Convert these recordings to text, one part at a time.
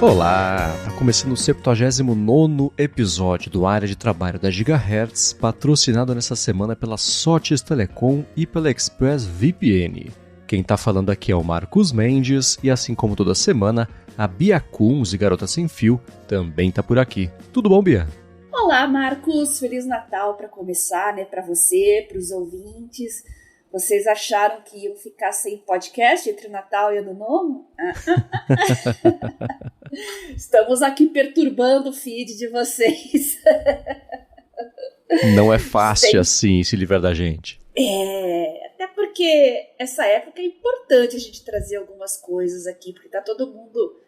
Olá, tá começando o 79º episódio do Área de Trabalho da Gigahertz, patrocinado nessa semana pela Sotes Telecom e pela ExpressVPN. Quem tá falando aqui é o Marcos Mendes e assim como toda semana, a Bia Kunz e Garota Sem Fio também tá por aqui. Tudo bom, Bia? Olá, Marcos. Feliz Natal para começar, né? Para você, para os ouvintes. Vocês acharam que iam ficar sem podcast entre o Natal e o Ano Novo? Estamos aqui perturbando o feed de vocês. Não é fácil assim se livrar da gente. Até porque essa época é importante a gente trazer algumas coisas aqui, porque tá todo mundo...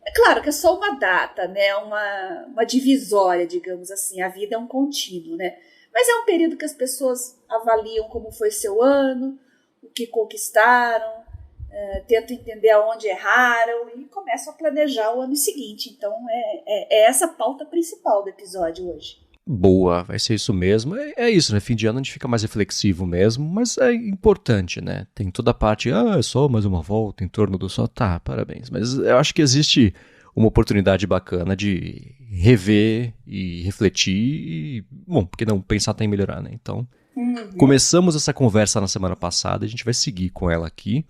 É claro que é só uma data, né? Uma divisória, digamos assim. A vida é um contínuo, né? Mas é um período que as pessoas avaliam como foi seu ano, o que conquistaram, tentam entender aonde erraram e começam a planejar o ano seguinte. Então é essa a pauta principal do episódio hoje. Boa, vai ser isso mesmo. É isso, né? Fim de ano a gente fica mais reflexivo mesmo, mas é importante, né? Tem toda a parte, é só mais uma volta em torno do sol. Tá, parabéns. Mas eu acho que existe uma oportunidade bacana de rever e refletir e, bom, porque não pensar até em melhorar, né? Então, começamos essa conversa na semana passada, a gente vai seguir com ela aqui.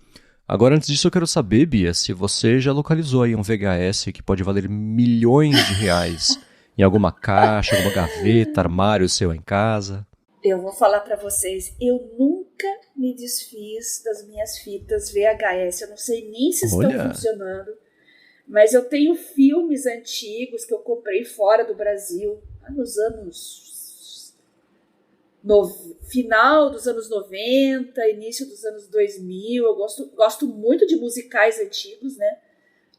Agora, antes disso, eu quero saber, Bia, se você já localizou aí um VHS que pode valer milhões de reais em alguma caixa, alguma gaveta, armário seu em casa. Eu vou falar pra vocês, eu nunca me desfiz das minhas fitas VHS, eu não sei nem se estão funcionando. Mas eu tenho filmes antigos que eu comprei fora do Brasil, nos anos... final dos anos 90, início dos anos 2000. Eu gosto muito de musicais antigos, né?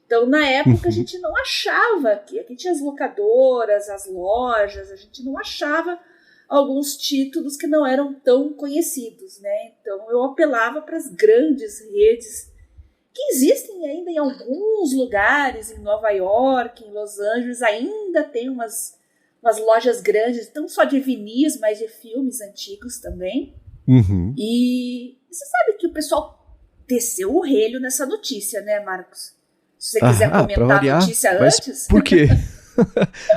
Então, na época, a gente não achava... Aqui tinha as locadoras, as lojas, a gente não achava alguns títulos que não eram tão conhecidos, né? Então, eu apelava para as grandes redes que existem ainda em alguns lugares, em Nova York, em Los Angeles, ainda tem umas lojas grandes, não só de vinis, mas de filmes antigos também. E você sabe que o pessoal desceu o relho nessa notícia, né, Marcos? Se você quiser comentar a notícia antes... Por quê?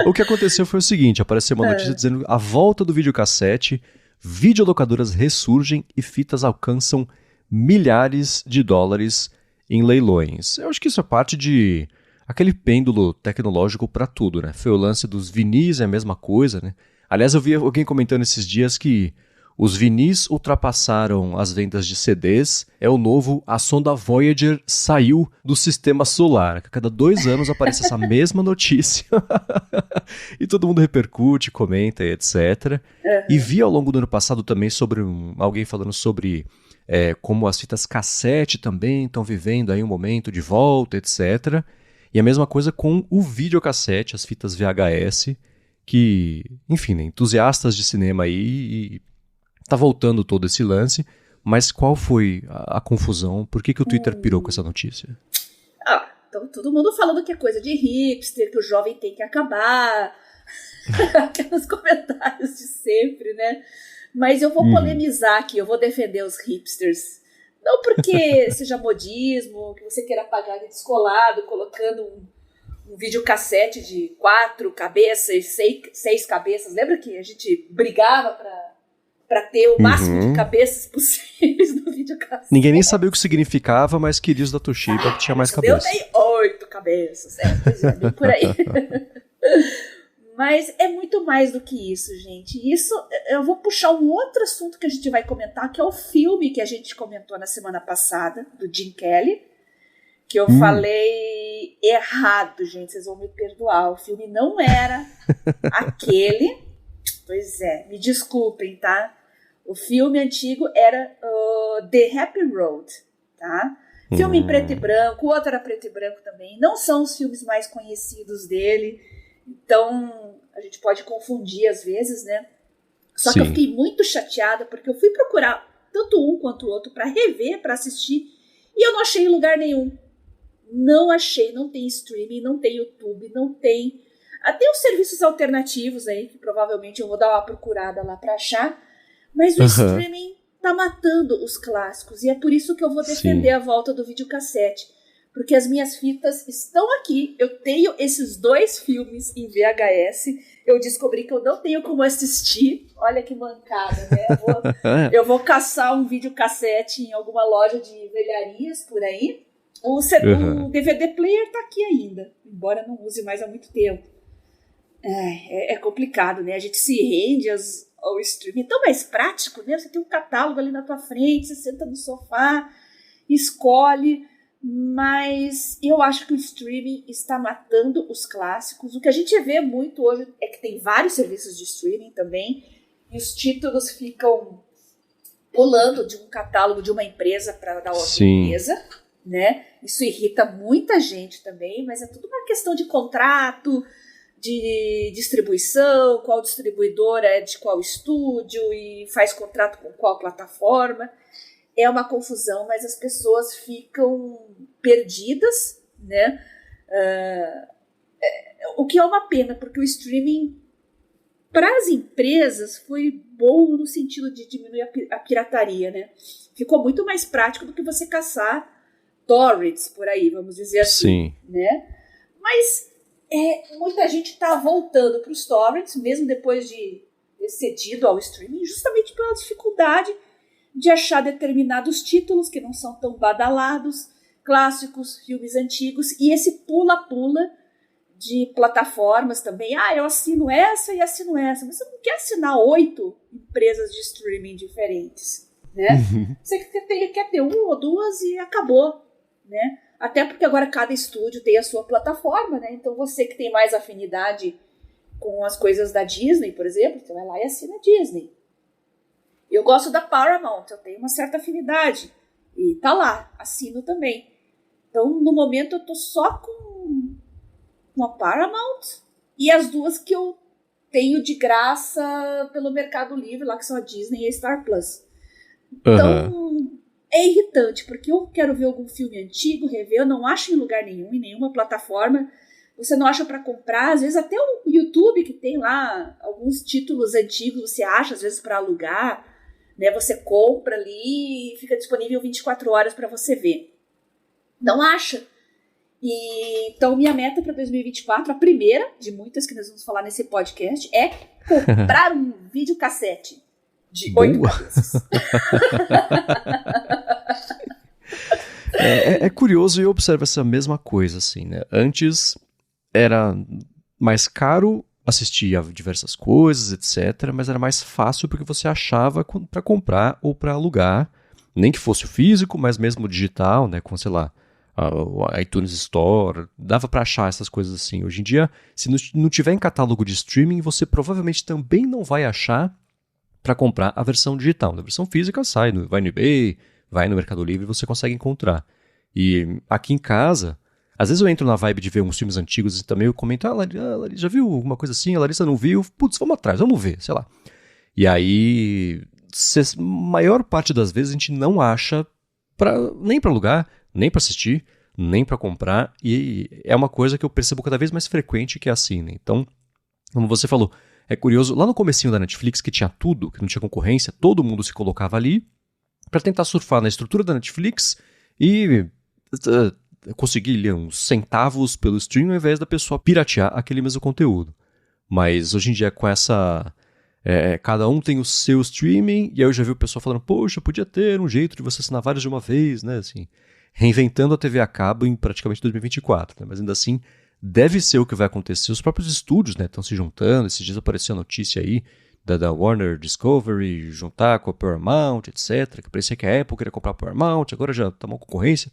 O que aconteceu foi o seguinte, apareceu uma notícia dizendo a volta do videocassete, videolocadoras ressurgem e fitas alcançam milhares de dólares em leilões. Eu acho que isso é parte de aquele pêndulo tecnológico para tudo, né? Foi o lance dos vinis, é a mesma coisa, né? Aliás, eu vi alguém comentando esses dias que os vinis ultrapassaram as vendas de CDs, é o novo, a sonda Voyager saiu do sistema solar. A cada 2 anos aparece essa mesma notícia e todo mundo repercute, comenta e etc. E vi ao longo do ano passado também sobre alguém falando sobre como as fitas cassete também estão vivendo aí um momento de volta, etc. E a mesma coisa com o videocassete, as fitas VHS, que, enfim, né, entusiastas de cinema aí, e tá voltando todo esse lance, mas qual foi a confusão? Por que o Twitter pirou com essa notícia? Então todo mundo falando que é coisa de hipster, que o jovem tem que acabar, aqueles comentários de sempre, né? Mas eu vou polemizar aqui, eu vou defender os hipsters. Não porque seja modismo, que você queira pagar de descolado, colocando um videocassete de 4 cabeças, 6 cabeças. Lembra que a gente brigava para ter o máximo de cabeças possíveis no videocassete? Ninguém nem sabia o que significava, mas queria os da Toshiba que tinha mais cabeças. Eu dei 8 cabeças, pois é, bem por aí. Mas é muito mais do que isso, gente. Isso, eu vou puxar um outro assunto que a gente vai comentar, que é o filme que a gente comentou na semana passada, do Jim Kelly, que eu falei errado, gente, vocês vão me perdoar. O filme não era aquele. Pois é, me desculpem, tá? O filme antigo era The Happy Road, tá? Filme em preto e branco, o outro era preto e branco também. Não são os filmes mais conhecidos dele. Então, a gente pode confundir às vezes, né? Só que eu fiquei muito chateada porque eu fui procurar tanto um quanto o outro para rever, para assistir, e eu não achei em lugar nenhum. Não achei, não tem streaming, não tem YouTube, não tem... Até os serviços alternativos aí, que provavelmente eu vou dar uma procurada lá para achar, mas o streaming tá matando os clássicos, e é por isso que eu vou defender a volta do videocassete. porque as minhas fitas estão aqui. Eu tenho esses 2 filmes em VHS. Eu descobri que eu não tenho como assistir. Olha que mancada, né? Eu vou caçar um videocassete em alguma loja de velharias por aí. O DVD player tá aqui ainda, embora não use mais há muito tempo. É complicado, né? A gente se rende ao streaming. É tão mais prático, né? Você tem um catálogo ali na tua frente, você senta no sofá, escolhe. Mas eu acho que o streaming está matando os clássicos. O que a gente vê muito hoje é que tem vários serviços de streaming também, e os títulos ficam pulando de um catálogo de uma empresa para da outra empresa, né? Isso irrita muita gente também, mas é tudo uma questão de contrato, de distribuição, qual distribuidora é de qual estúdio e faz contrato com qual plataforma. É uma confusão, mas as pessoas ficam perdidas, né? O que é uma pena, porque o streaming, para as empresas, foi bom no sentido de diminuir a pirataria, né? Ficou muito mais prático do que você caçar torrents por aí, vamos dizer assim. Né? Mas muita gente está voltando para os torrents, mesmo depois de ter cedido ao streaming, justamente pela dificuldade de achar determinados títulos que não são tão badalados, clássicos, filmes antigos, e esse pula-pula de plataformas também. Eu assino essa e assino essa, mas você não quer assinar 8 empresas de streaming diferentes, né? Você quer ter 1 ou 2 e acabou, né? Até porque agora cada estúdio tem a sua plataforma, né? Então você que tem mais afinidade com as coisas da Disney, por exemplo, você vai lá e assina a Disney. Eu gosto da Paramount, eu tenho uma certa afinidade. E tá lá, assino também. Então, no momento, eu tô só com a Paramount e as 2 que eu tenho de graça pelo Mercado Livre, lá que são a Disney e a Star Plus. Então, é irritante, porque eu quero ver algum filme antigo, rever, eu não acho em lugar nenhum, em nenhuma plataforma. Você não acha para comprar, às vezes até o YouTube, que tem lá alguns títulos antigos, você acha, às vezes, para alugar. Né, você compra ali e fica disponível 24 horas para você ver. Não acha? Então, minha meta para 2024, a primeira de muitas que nós vamos falar nesse podcast, é comprar um videocassete de 8 cabeças. É curioso e eu observo essa mesma coisa, assim, né? Antes era mais caro assistir a diversas coisas, etc., mas era mais fácil porque você achava para comprar ou para alugar, nem que fosse o físico, mas mesmo o digital, né, com, sei lá, a iTunes Store, dava para achar essas coisas assim. Hoje em dia, se não tiver em catálogo de streaming, você provavelmente também não vai achar para comprar a versão digital. A versão física vai no eBay, vai no Mercado Livre, você consegue encontrar. E aqui em casa, às vezes eu entro na vibe de ver uns filmes antigos e também eu comento, Larissa, já viu alguma coisa assim? A Larissa não viu? Putz, vamos atrás, vamos ver, sei lá. E aí, maior parte das vezes a gente não acha nem para alugar, nem para assistir, nem para comprar, e é uma coisa que eu percebo cada vez mais frequente que é assim, né? Então, como você falou, é curioso, lá no comecinho da Netflix, que tinha tudo, que não tinha concorrência, todo mundo se colocava ali para tentar surfar na estrutura da Netflix e conseguir ali uns centavos pelo stream ao invés da pessoa piratear aquele mesmo conteúdo. Mas hoje em dia com essa... cada um tem o seu streaming, e aí eu já vi o pessoal falando, poxa, podia ter um jeito de você assinar vários de uma vez, né, assim, reinventando a TV a cabo em praticamente 2024, né, mas ainda assim deve ser o que vai acontecer. Os próprios estúdios, né, estão se juntando. Esses dias apareceu a notícia aí da Warner Discovery juntar com a Paramount, etc, que parecia que a Apple queria comprar a Paramount, agora já está uma concorrência.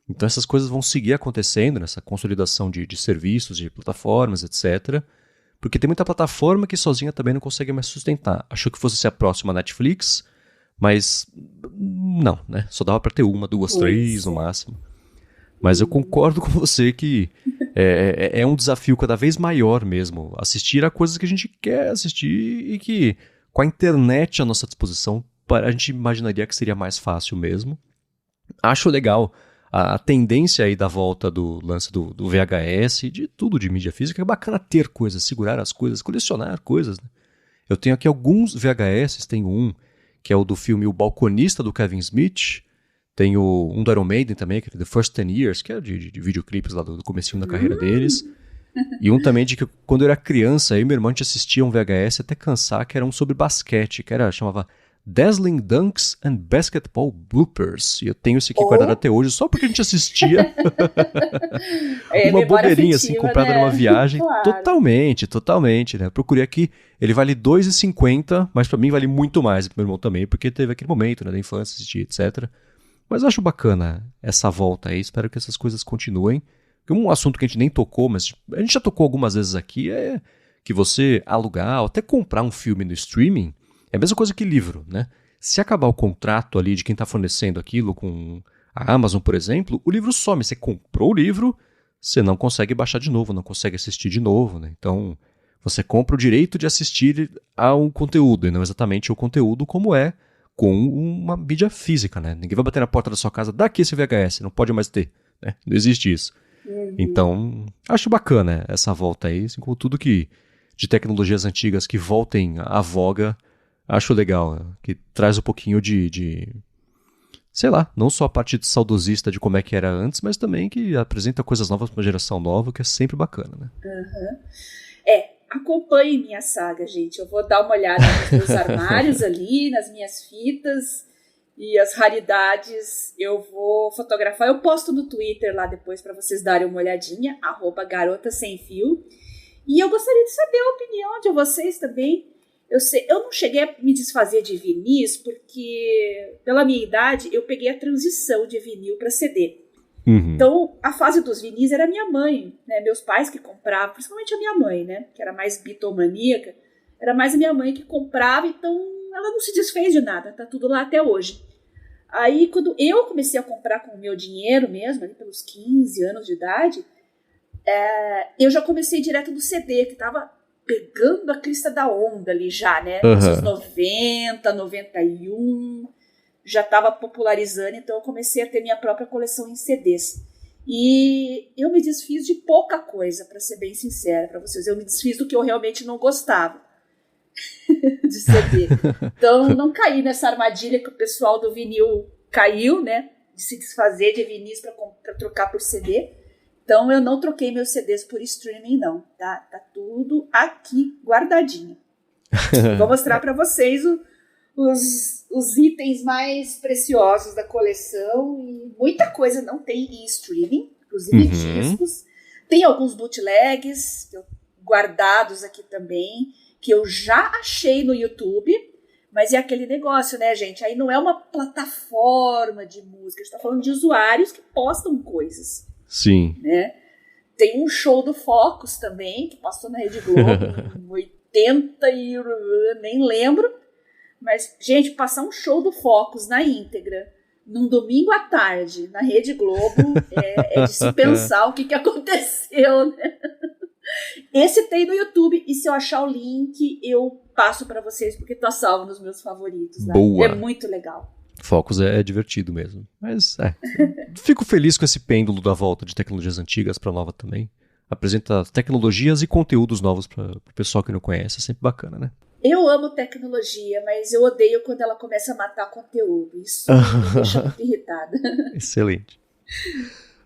Então essas coisas vão seguir acontecendo, nessa consolidação de serviços, de plataformas, etc. Porque tem muita plataforma que sozinha também não consegue mais sustentar. Achou que fosse ser a próxima Netflix, mas não, né? Só dava para ter 1, 2, 3 no máximo. Mas eu concordo com você que é um desafio cada vez maior mesmo assistir a coisas que a gente quer assistir e que com a internet à nossa disposição a gente imaginaria que seria mais fácil mesmo. Acho legal a tendência aí da volta do lance do VHS, de tudo de mídia física. É bacana ter coisas, segurar as coisas, colecionar coisas, né? Eu tenho aqui alguns VHS, tenho um que é o do filme O Balconista, do Kevin Smith, Tem um do Iron Maiden também, que é The First 10 Years, que é de videoclipes lá do comecinho da carreira deles. E um também de que quando eu era criança, eu e meu irmão a gente assistia um VHS até cansar, que era um sobre basquete, chamava Dazzling Dunks and Basketball Bloopers. E eu tenho esse aqui guardado até hoje, só porque a gente assistia uma bobeirinha assim, comprada numa viagem. Claro. Totalmente, né? Eu procurei aqui, ele vale R$2,50, mas pra mim vale muito mais, pro meu irmão também, porque teve aquele momento, né, da infância, assistir, etc. Mas eu acho bacana essa volta aí, espero que essas coisas continuem. Um assunto que a gente nem tocou, mas a gente já tocou algumas vezes aqui, é que você alugar ou até comprar um filme no streaming é a mesma coisa que livro, né? Se acabar o contrato ali de quem está fornecendo aquilo com a Amazon, por exemplo, o livro some. Você comprou o livro, você não consegue baixar de novo, não consegue assistir de novo, né? Então, você compra o direito de assistir a um conteúdo, e não exatamente o conteúdo como é com uma mídia física, né? Ninguém vai bater na porta da sua casa, dá aqui esse VHS, não pode mais ter, né? Não existe isso. Então, acho bacana essa volta aí, assim, com tudo que de tecnologias antigas que voltem à voga, acho legal, que traz um pouquinho de sei lá, não só a parte saudosista de como é que era antes, mas também que apresenta coisas novas para uma geração nova, que é sempre bacana, né? Acompanhe minha saga, gente. Eu vou dar uma olhada nos meus armários ali, nas minhas fitas e as raridades. Eu vou fotografar. Eu posto no Twitter lá depois para vocês darem uma olhadinha, @garotasemfio. E eu gostaria de saber a opinião de vocês também. Eu não cheguei a me desfazer de vinis porque, pela minha idade, eu peguei a transição de vinil para CD. Então, a fase dos vinis era minha mãe, né? Meus pais que compravam, principalmente a minha mãe, né? Que era mais bitomaníaca, era mais a minha mãe que comprava, então ela não se desfez de nada, tá tudo lá até hoje. Aí, quando eu comecei a comprar com o meu dinheiro mesmo, ali pelos 15 anos de idade, eu já comecei direto do CD, que tava pegando a crista da onda ali já, né? Nos anos 90, 91... já estava popularizando, então eu comecei a ter minha própria coleção em CDs. E eu me desfiz de pouca coisa, para ser bem sincera para vocês. Eu me desfiz do que eu realmente não gostava de CD. Então não caí nessa armadilha que o pessoal do vinil caiu, né? De se desfazer de vinis para trocar por CD. Então eu não troquei meus CDs por streaming, não. Tá tudo aqui guardadinho. Vou mostrar para vocês os itens mais preciosos da coleção, e muita coisa não tem em streaming, inclusive discos. Tem alguns bootlegs guardados aqui também, que eu já achei no YouTube, mas é aquele negócio, né, gente? Aí não é uma plataforma de música, a gente tá falando de usuários que postam coisas. Sim. Né? Tem um show do Focus também, que passou na Rede Globo em 80 e nem lembro. Mas, gente, passar um show do Focus na íntegra, num domingo à tarde, na Rede Globo, é de se pensar o que aconteceu, né? Esse tem no YouTube, e se eu achar o link, eu passo para vocês, porque tá salvo nos meus favoritos. Né? Boa. É muito legal. Focus é divertido mesmo. Mas, fico feliz com esse pêndulo da volta de tecnologias antigas para nova também. Apresenta tecnologias e conteúdos novos para o pessoal que não conhece, é sempre bacana, né? Eu amo tecnologia, mas eu odeio quando ela começa a matar conteúdo. Isso me deixa muito irritada. Excelente.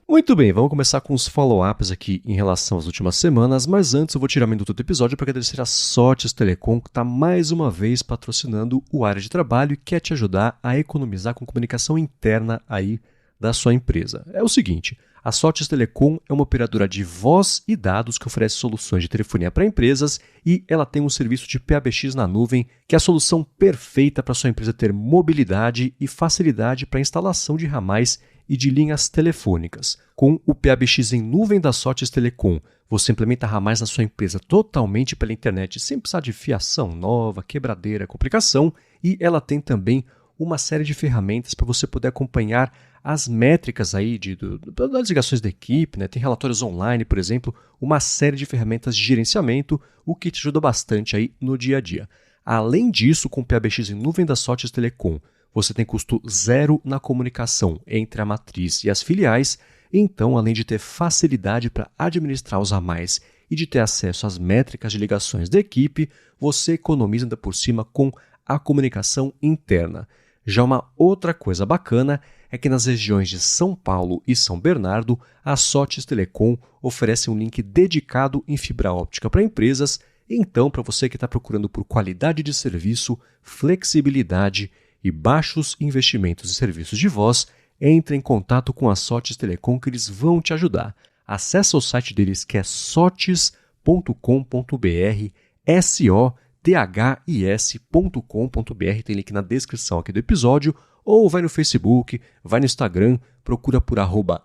Muito bem, vamos começar com os follow-ups aqui em relação às últimas semanas, mas antes eu vou tirar um minuto do episódio para agradecer a Sotes Telecom, que está mais uma vez patrocinando o Área de Trabalho e quer te ajudar a economizar com comunicação interna aí da sua empresa. É o seguinte, a Sotes Telecom é uma operadora de voz e dados que oferece soluções de telefonia para empresas, e ela tem um serviço de PABX na nuvem, que é a solução perfeita para sua empresa ter mobilidade e facilidade para a instalação de ramais e de linhas telefônicas. Com o PABX em nuvem da Sotes Telecom, você implementa ramais na sua empresa totalmente pela internet, sem precisar de fiação nova, quebradeira, complicação, e ela tem também uma série de ferramentas para você poder acompanhar as métricas aí das ligações da equipe, né? Tem relatórios online, por exemplo, uma série de ferramentas de gerenciamento, o que te ajuda bastante aí no dia a dia. Além disso, com o PABX em nuvem da Sotes Telecom, você tem custo zero na comunicação entre a matriz e as filiais, então, além de ter facilidade para administrar os ramais e de ter acesso às métricas de ligações da equipe, você economiza ainda por cima com a comunicação interna. Já uma outra coisa bacana é que nas regiões de São Paulo e São Bernardo, a Sotes Telecom oferece um link dedicado em fibra óptica para empresas. Então, para você que está procurando por qualidade de serviço, flexibilidade e baixos investimentos em serviços de voz, entre em contato com a Sotes Telecom que eles vão te ajudar. Acesse o site deles que é sotes.com.br, sothis.com.br, tem link na descrição aqui do episódio, ou vai no Facebook, vai no Instagram, procura por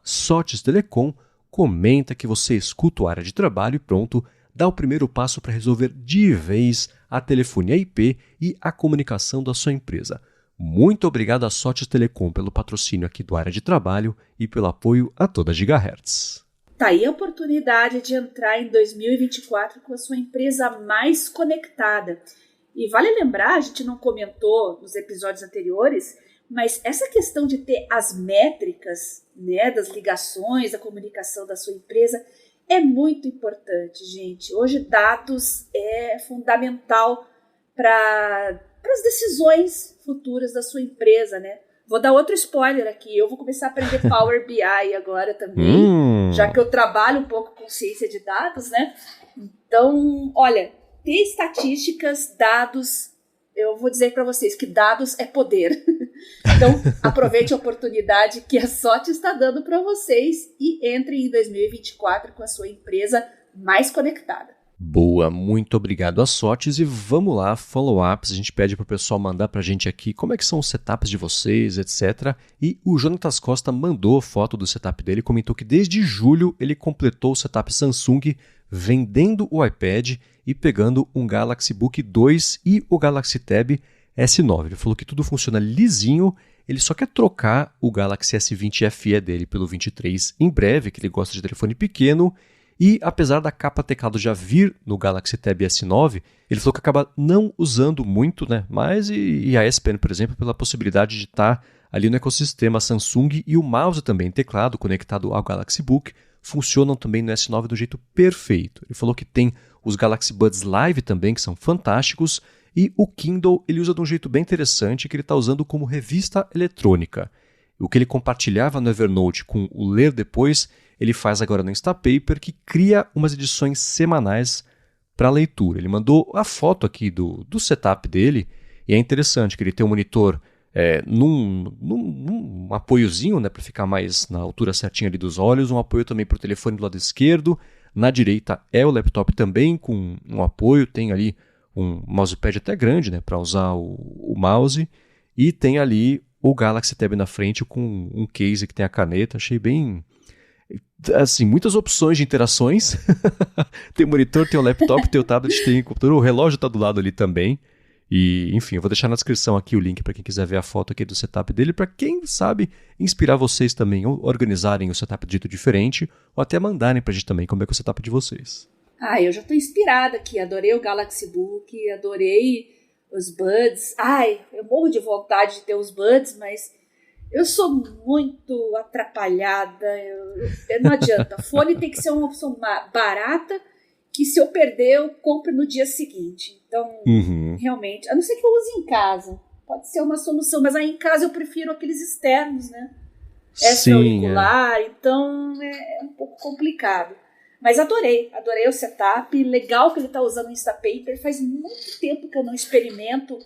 @Sotes Telecom, comenta que você escuta o Área de Trabalho e pronto, dá o primeiro passo para resolver de vez a telefonia IP e a comunicação da sua empresa. Muito obrigado à Sotes Telecom pelo patrocínio aqui do Área de Trabalho e pelo apoio a toda a Gigahertz. Tá aí a oportunidade de entrar em 2024 com a sua empresa mais conectada. E vale lembrar, a gente não comentou nos episódios anteriores, mas essa questão de ter as métricas, né, das ligações, da comunicação da sua empresa é muito importante, gente. Hoje dados é fundamental para as decisões futuras da sua empresa, né? Vou dar outro spoiler aqui. Eu vou começar a aprender Power BI agora também, já que eu trabalho um pouco com ciência de dados, né? Então, olha, ter estatísticas, dados, eu vou dizer para vocês que dados é poder. Então, aproveite a oportunidade que a Sote está dando para vocês e entre em 2024 com a sua empresa mais conectada. Boa, muito obrigado a Sotes e vamos lá, follow-ups, a gente pede para o pessoal mandar para a gente aqui como é que são os setups de vocês, etc. E o Jonatas Costa mandou foto do setup dele, comentou que desde julho ele completou o setup Samsung vendendo o iPad e pegando um Galaxy Book 2 e o Galaxy Tab S9. Ele falou que tudo funciona lisinho, ele só quer trocar o Galaxy S20 FE dele pelo 23 em breve, que ele gosta de telefone pequeno. E apesar da capa teclado já vir no Galaxy Tab S9, ele falou que acaba não usando muito, né? Mas e a S Pen, por exemplo, pela possibilidade de estar ali no ecossistema Samsung e o mouse também, teclado conectado ao Galaxy Book, funcionam também no S9 do jeito perfeito. Ele falou que tem os Galaxy Buds Live também, que são fantásticos, e o Kindle ele usa de um jeito bem interessante, que ele está usando como revista eletrônica. O que ele compartilhava no Evernote com o Ler Depois, ele faz agora no Instapaper, que cria umas edições semanais para leitura. Ele mandou a foto aqui do setup dele, e é interessante que ele tem um monitor num apoiozinho, né, para ficar mais na altura certinha ali dos olhos, um apoio também para o telefone do lado esquerdo, na direita é o laptop também com um apoio, tem ali um mousepad até grande, né, para usar o mouse, e tem ali o Galaxy Tab na frente com um case que tem a caneta. Achei bem... assim, muitas opções de interações. Tem o monitor, tem o laptop, tem o tablet, tem o computador, o relógio está do lado ali também. E, enfim, eu vou deixar na descrição aqui o link para quem quiser ver a foto aqui do setup dele, para quem sabe inspirar vocês também, ou organizarem o setup de jeito diferente, ou até mandarem para a gente também como é que é o setup de vocês. Eu já estou inspirada aqui, adorei o Galaxy Book, adorei os Buds. Eu morro de vontade de ter os Buds, mas eu sou muito atrapalhada, não adianta. Fone tem que ser uma opção barata, que se eu perder, eu compro no dia seguinte. Então, realmente, a não ser que eu use em casa, pode ser uma solução, mas aí em casa eu prefiro aqueles externos, né? Extra-auricular, então é um pouco complicado. Mas adorei o setup, legal que ele está usando o Instapaper, faz muito tempo que eu não experimento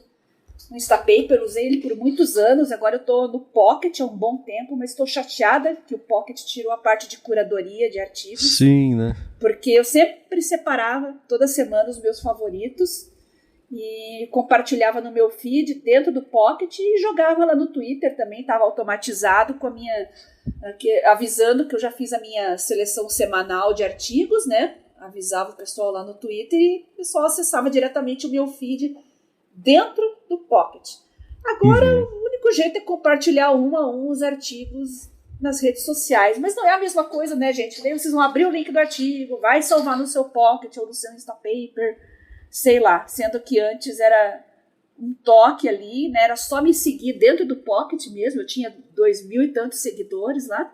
o Instapaper, usei ele por muitos anos, agora eu estou no Pocket há um bom tempo, mas estou chateada que o Pocket tirou a parte de curadoria de artigos. Sim, né? Porque eu sempre separava toda semana os meus favoritos e compartilhava no meu feed dentro do Pocket e jogava lá no Twitter também, estava automatizado com a minha... avisando que eu já fiz a minha seleção semanal de artigos, né? Avisava o pessoal lá no Twitter e o pessoal acessava diretamente o meu feed dentro do Pocket. Agora, o único jeito é compartilhar um a um os artigos nas redes sociais. Mas não é a mesma coisa, né, gente? Daí vocês vão abrir o link do artigo, vai salvar no seu Pocket ou no seu Instapaper, sei lá. Sendo que antes era um toque ali, né? Era só me seguir dentro do Pocket mesmo. Eu tinha 2.000 e tantos seguidores lá.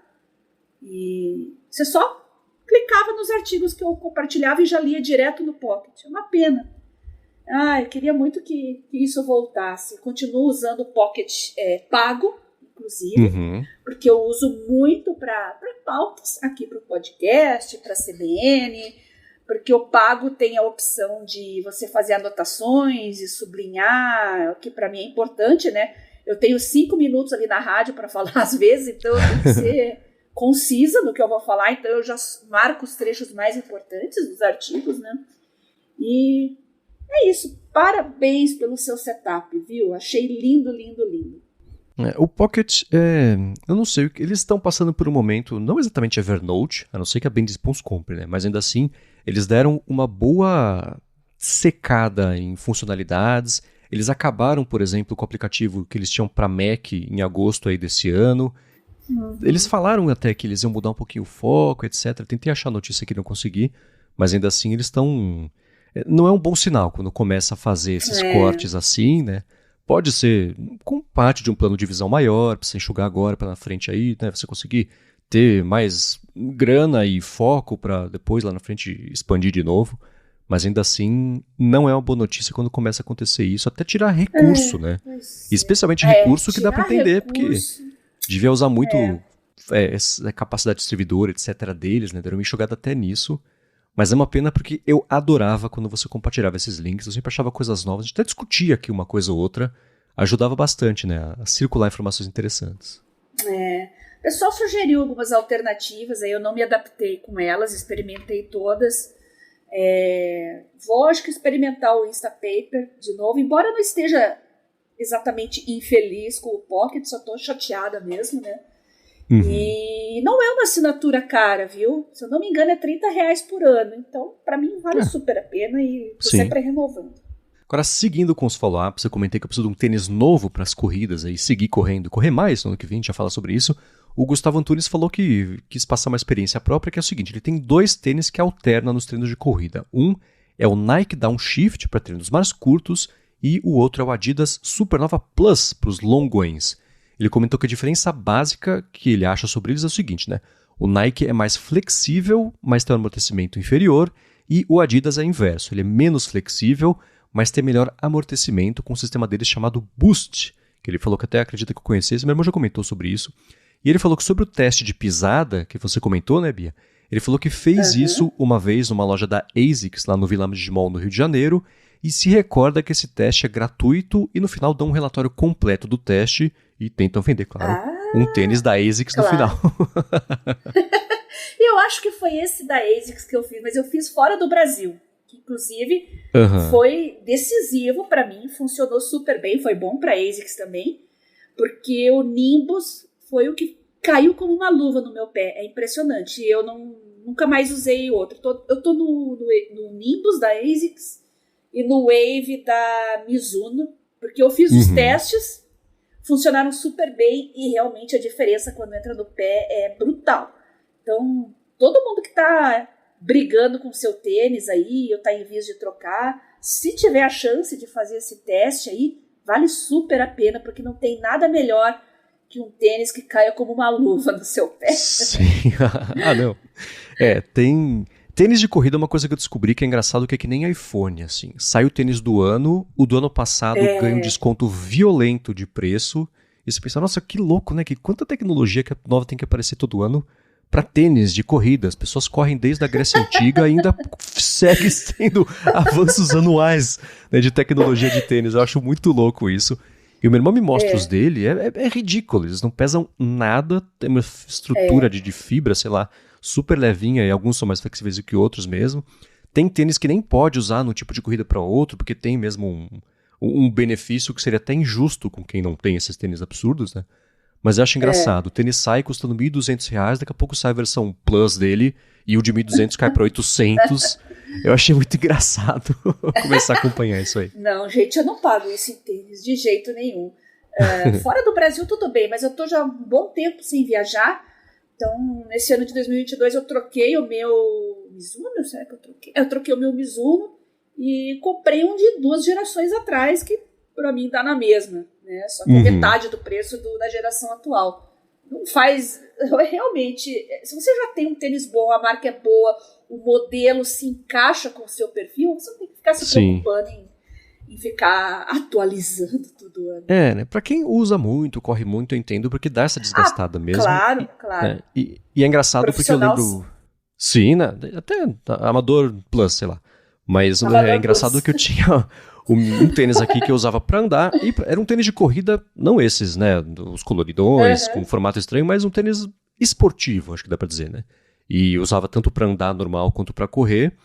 E você só clicava nos artigos que eu compartilhava e já lia direto no Pocket. É uma pena. Eu queria muito que isso voltasse. Continuo usando o Pocket pago, inclusive, porque eu uso muito para pautas aqui para o podcast, para a CBN, porque o pago tem a opção de você fazer anotações e sublinhar, o que para mim é importante, né? Eu tenho 5 minutos ali na rádio para falar às vezes, então eu tenho que ser concisa no que eu vou falar, então eu já marco os trechos mais importantes dos artigos, né? E é isso. Parabéns pelo seu setup, viu? Achei lindo, lindo, lindo. O Pocket, eu não sei, eles estão passando por um momento, não exatamente Evernote, a não ser que a Bendis compre, né? Mas ainda assim, eles deram uma boa secada em funcionalidades. Eles acabaram, por exemplo, com o aplicativo que eles tinham para Mac em agosto aí desse ano. Eles falaram até que eles iam mudar um pouquinho o foco, etc. Tentei achar a notícia que não consegui, mas ainda assim eles estão... Não é um bom sinal quando começa a fazer esses cortes assim, né? Pode ser com parte de um plano de visão maior, para você enxugar agora, para na frente aí, né? Você conseguir ter mais grana e foco para depois lá na frente expandir de novo. Mas ainda assim, não é uma boa notícia quando começa a acontecer isso, até tirar recurso, né? Especialmente recurso que dá para entender, porque devia usar muito essa capacidade de servidor, etc. deles, né? Deram uma enxugada até nisso. Mas é uma pena porque eu adorava quando você compartilhava esses links, eu sempre achava coisas novas, a gente até discutia aqui uma coisa ou outra, ajudava bastante, né, a circular informações interessantes. O pessoal sugeriu algumas alternativas, aí eu não me adaptei com elas, experimentei todas. Vou, acho que, experimentar o Instapaper de novo, embora eu não esteja exatamente infeliz com o Pocket, só estou chateada mesmo, né? E não é uma assinatura cara, viu? Se eu não me engano, é R$30 por ano. Então, para mim, vale super a pena e tô sempre renovando. Agora, seguindo com os follow-ups, eu comentei que eu preciso de um tênis novo para as corridas, aí seguir correndo, correr mais no ano que vem, a gente já fala sobre isso. O Gustavo Antunes falou que quis passar uma experiência própria, que é o seguinte, ele tem 2 tênis que alternam nos treinos de corrida. Um é o Nike Downshift para treinos mais curtos e o outro é o Adidas Supernova Plus para os longões. Ele comentou que a diferença básica que ele acha sobre eles é o seguinte, né? O Nike é mais flexível, mas tem um amortecimento inferior, e o Adidas é inverso. Ele é menos flexível, mas tem melhor amortecimento com um sistema deles chamado Boost, que ele falou que até acredita que eu conhecesse, meu irmão já comentou sobre isso. E ele falou que sobre o teste de pisada, que você comentou, né, Bia? Ele falou que fez isso uma vez numa loja da ASICS, lá no Village Mall, no Rio de Janeiro, e se recorda que esse teste é gratuito e no final dão um relatório completo do teste e tentam vender, claro, um tênis da ASICS no final. Eu acho que foi esse da ASICS que eu fiz, mas eu fiz fora do Brasil, que inclusive foi decisivo para mim, funcionou super bem, foi bom para ASICS também, porque o Nimbus foi o que caiu como uma luva no meu pé, é impressionante, eu nunca mais usei outro, eu tô no Nimbus da ASICS e no Wave da Mizuno, porque eu fiz os testes, funcionaram super bem e realmente a diferença quando entra no pé é brutal. Então, todo mundo que está brigando com o seu tênis aí, ou está em vias de trocar, se tiver a chance de fazer esse teste aí, vale super a pena, porque não tem nada melhor que um tênis que caia como uma luva no seu pé. Sim. Não. Tem... Tênis de corrida é uma coisa que eu descobri que é engraçado, que é que nem iPhone, assim. Sai o tênis do ano, o do ano passado ganha um desconto violento de preço, e você pensa, nossa, que louco, né? Que quanta tecnologia que nova tem que aparecer todo ano para tênis de corrida. As pessoas correm desde a Grécia Antiga e ainda segue sendo avanços anuais, né, de tecnologia de tênis. Eu acho muito louco isso. E o meu irmão me mostra os dele, é ridículo. Eles não pesam nada, tem uma estrutura de fibra, sei lá, super levinha, e alguns são mais flexíveis do que outros mesmo. Tem tênis que nem pode usar no tipo de corrida para outro, porque tem mesmo um benefício que seria até injusto com quem não tem esses tênis absurdos, né? Mas eu acho engraçado, o tênis sai custando R$1.200, daqui a pouco sai a versão Plus dele, e o de 1.200 cai para 800. Eu achei muito engraçado começar a acompanhar isso aí. Não, gente, eu não pago isso em tênis, de jeito nenhum. Fora do Brasil tudo bem, mas eu tô já há um bom tempo sem viajar. Então, nesse ano de 2022, eu troquei o meu Mizuno, será que eu troquei? Eu troquei o meu Mizuno e comprei um de 2 gerações atrás, que pra mim dá na mesma, né? Só que é metade do preço da geração atual. Não faz... Realmente, se você já tem um tênis bom, a marca é boa, o modelo se encaixa com o seu perfil, você não tem que ficar se preocupando em ficar atualizando todo ano. Né? Pra quem usa muito, corre muito, eu entendo, porque dá essa desgastada mesmo. Claro. Né? E é engraçado porque eu lembro... Sim, né? Até Amador Plus, sei lá. Mas é engraçado que eu tinha um tênis aqui que eu usava pra andar. E era um tênis de corrida, não esses, né? Os coloridões, com formato estranho, mas um tênis esportivo, acho que dá pra dizer, né? E eu usava tanto pra andar normal quanto pra correr.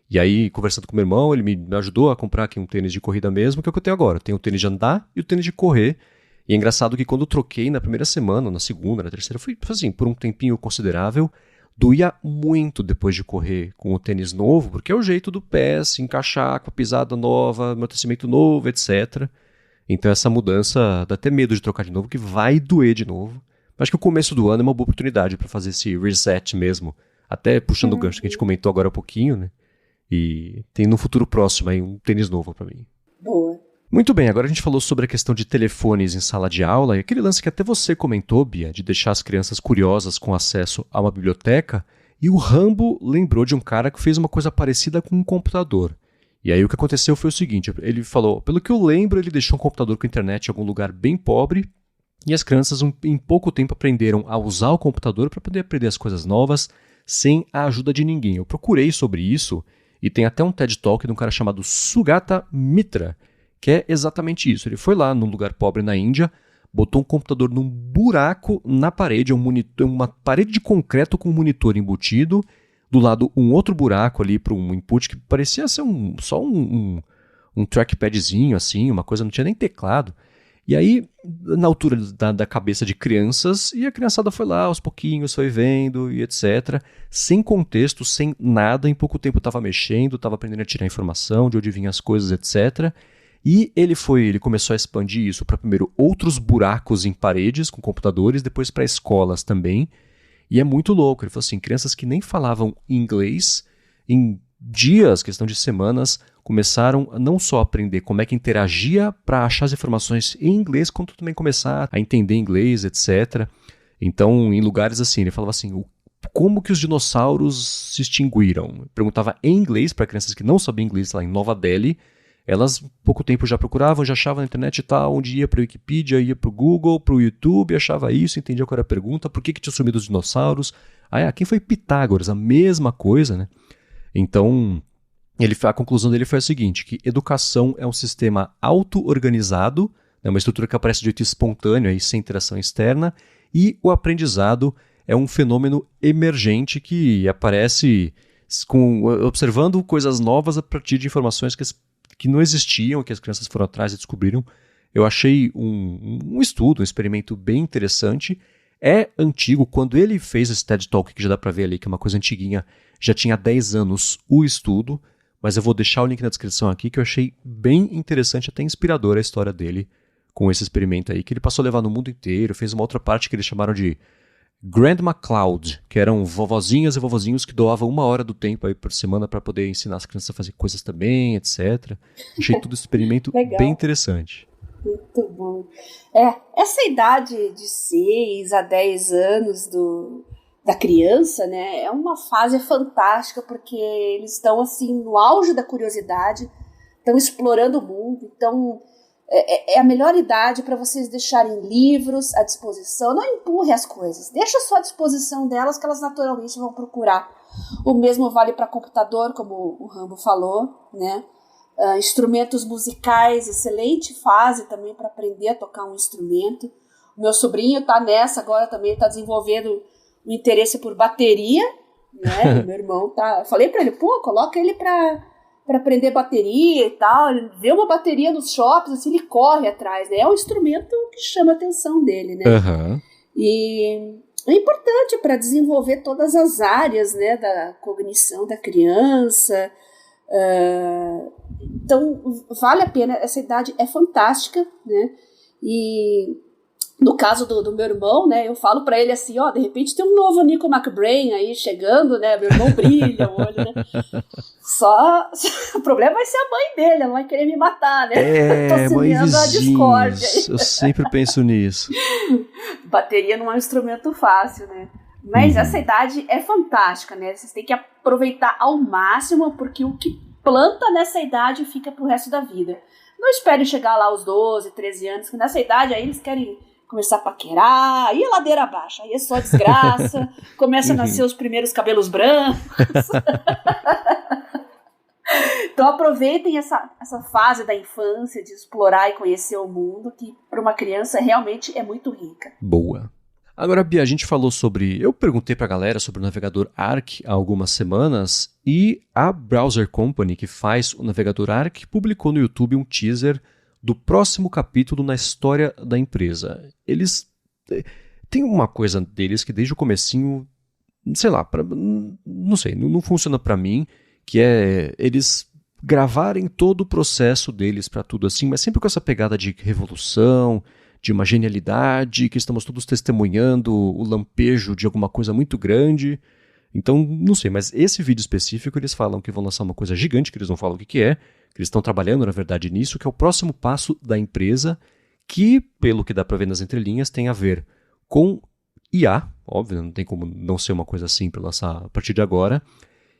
E aí, conversando com meu irmão, ele me ajudou a comprar aqui um tênis de corrida mesmo, que é o que eu tenho agora. Eu tenho o tênis de andar e o tênis de correr. E é engraçado que quando eu troquei na primeira semana, na segunda, na terceira, foi assim, por um tempinho considerável, doía muito depois de correr com o tênis novo, porque é o jeito do pé se encaixar com a pisada nova, amortecimento novo, etc. Então essa mudança, dá até medo de trocar de novo, que vai doer de novo. Mas acho que o começo do ano é uma boa oportunidade para fazer esse reset mesmo. Até puxando o gancho que a gente comentou agora há pouquinho, né? E tem no futuro próximo aí um tênis novo para mim. Boa. Muito bem, agora a gente falou sobre a questão de telefones em sala de aula e aquele lance que até você comentou, Bia, de deixar as crianças curiosas com acesso a uma biblioteca. E o Rambo lembrou de um cara que fez uma coisa parecida com um computador. E aí o que aconteceu foi o seguinte, ele falou, pelo que eu lembro, ele deixou um computador com internet em algum lugar bem pobre e as crianças em pouco tempo aprenderam a usar o computador para poder aprender as coisas novas sem a ajuda de ninguém. Eu procurei sobre isso e tem até um TED Talk de um cara chamado Sugata Mitra, que é exatamente isso. Ele foi lá num lugar pobre na Índia, botou um computador num buraco na parede, uma parede de concreto com um monitor embutido, do lado um outro buraco ali para um input que parecia ser só um trackpadzinho, assim, uma coisa, não tinha nem teclado. E aí, na altura da cabeça de crianças, e a criançada foi lá, aos pouquinhos, foi vendo e etc. Sem contexto, sem nada, em pouco tempo estava mexendo, estava aprendendo a tirar informação, de onde vinham as coisas, etc. E ele começou a expandir isso para primeiro outros buracos em paredes com computadores, depois para escolas também. E é muito louco, ele falou assim, crianças que nem falavam inglês, em dias, questão de semanas, começaram a não só aprender como é que interagia para achar as informações em inglês, quanto também começar a entender inglês, etc. Então, em lugares assim, ele falava assim, como que os dinossauros se extinguiram? Perguntava em inglês para crianças que não sabiam inglês lá em Nova Delhi. Elas, pouco tempo, já procuravam, já achavam na internet e tal, onde ia para a Wikipedia, ia para o Google, para o YouTube, achava isso, entendia qual era a pergunta, por que tinha sumido os dinossauros. Quem foi Pitágoras? A mesma coisa, né? Então, a conclusão dele foi a seguinte, que educação é um sistema auto-organizado, né, uma estrutura que aparece de jeito espontâneo, aí, sem interação externa, e o aprendizado é um fenômeno emergente que aparece observando coisas novas a partir de informações que não existiam, que as crianças foram atrás e descobriram. Eu achei um estudo, um experimento bem interessante. É antigo, quando ele fez esse TED Talk, que já dá para ver ali, que é uma coisa antiguinha, já tinha 10 anos o estudo, mas eu vou deixar o link na descrição aqui, que eu achei bem interessante, até inspiradora a história dele com esse experimento aí, que ele passou a levar no mundo inteiro, fez uma outra parte que eles chamaram de Grandma Cloud, que eram vovozinhas e vovozinhos que doavam 1 hora do tempo aí por semana para poder ensinar as crianças a fazer coisas também, etc. Achei todo esse experimento bem interessante. Muito bom. Essa idade de 6 a 10 anos da criança, né, é uma fase fantástica, porque eles estão assim no auge da curiosidade, estão explorando o mundo, então é a melhor idade para vocês deixarem livros à disposição. Não empurre as coisas, deixa só à disposição delas, que elas naturalmente vão procurar. O mesmo vale para computador, como o Rambo falou, né? Instrumentos musicais, excelente fase também para aprender a tocar um instrumento. O meu sobrinho está nessa agora também, está desenvolvendo um interesse por bateria, né? Meu irmão tá. Falei para ele, coloca ele para aprender bateria e tal. Ele vê uma bateria nos shoppings, assim, ele corre atrás, né? É um instrumento que chama a atenção dele, né? Uhum. E é importante para desenvolver todas as áreas, né, da cognição da criança. Então, vale a pena, essa idade é fantástica, né? E no caso do meu irmão, né, eu falo pra ele assim, de repente tem um novo Nico McBrain aí chegando, né, meu irmão brilha o olho, né, só o problema vai ser a mãe dele, ela vai querer me matar, né, tô semeando a discórdia aí. Eu sempre penso nisso. Bateria não é um instrumento fácil, né, mas essa idade é fantástica, né, vocês têm que aproveitar ao máximo, porque o que planta nessa idade fica pro resto da vida. Não espere chegar lá aos 12, 13 anos, que nessa idade aí eles querem começar a paquerar, aí é ladeira abaixo, aí é só desgraça, começa a nascer os primeiros cabelos brancos. Então aproveitem essa fase da infância de explorar e conhecer o mundo, que para uma criança realmente é muito rica. Boa. Agora, Bia, a gente falou sobre... Eu perguntei pra galera sobre o navegador Arc há algumas semanas e a Browser Company, que faz o navegador Arc, publicou no YouTube um teaser do próximo capítulo na história da empresa. Eles... Tem uma coisa deles que desde o comecinho, sei lá, não funciona pra mim, que é eles gravarem todo o processo deles pra tudo assim, mas sempre com essa pegada de revolução, de uma genialidade, que estamos todos testemunhando o lampejo de alguma coisa muito grande. Então, não sei, mas esse vídeo específico eles falam que vão lançar uma coisa gigante, que eles não falam o que é, que eles estão trabalhando, na verdade, nisso, que é o próximo passo da empresa, que, pelo que dá pra ver nas entrelinhas, tem a ver com IA, óbvio, não tem como não ser uma coisa assim para lançar a partir de agora,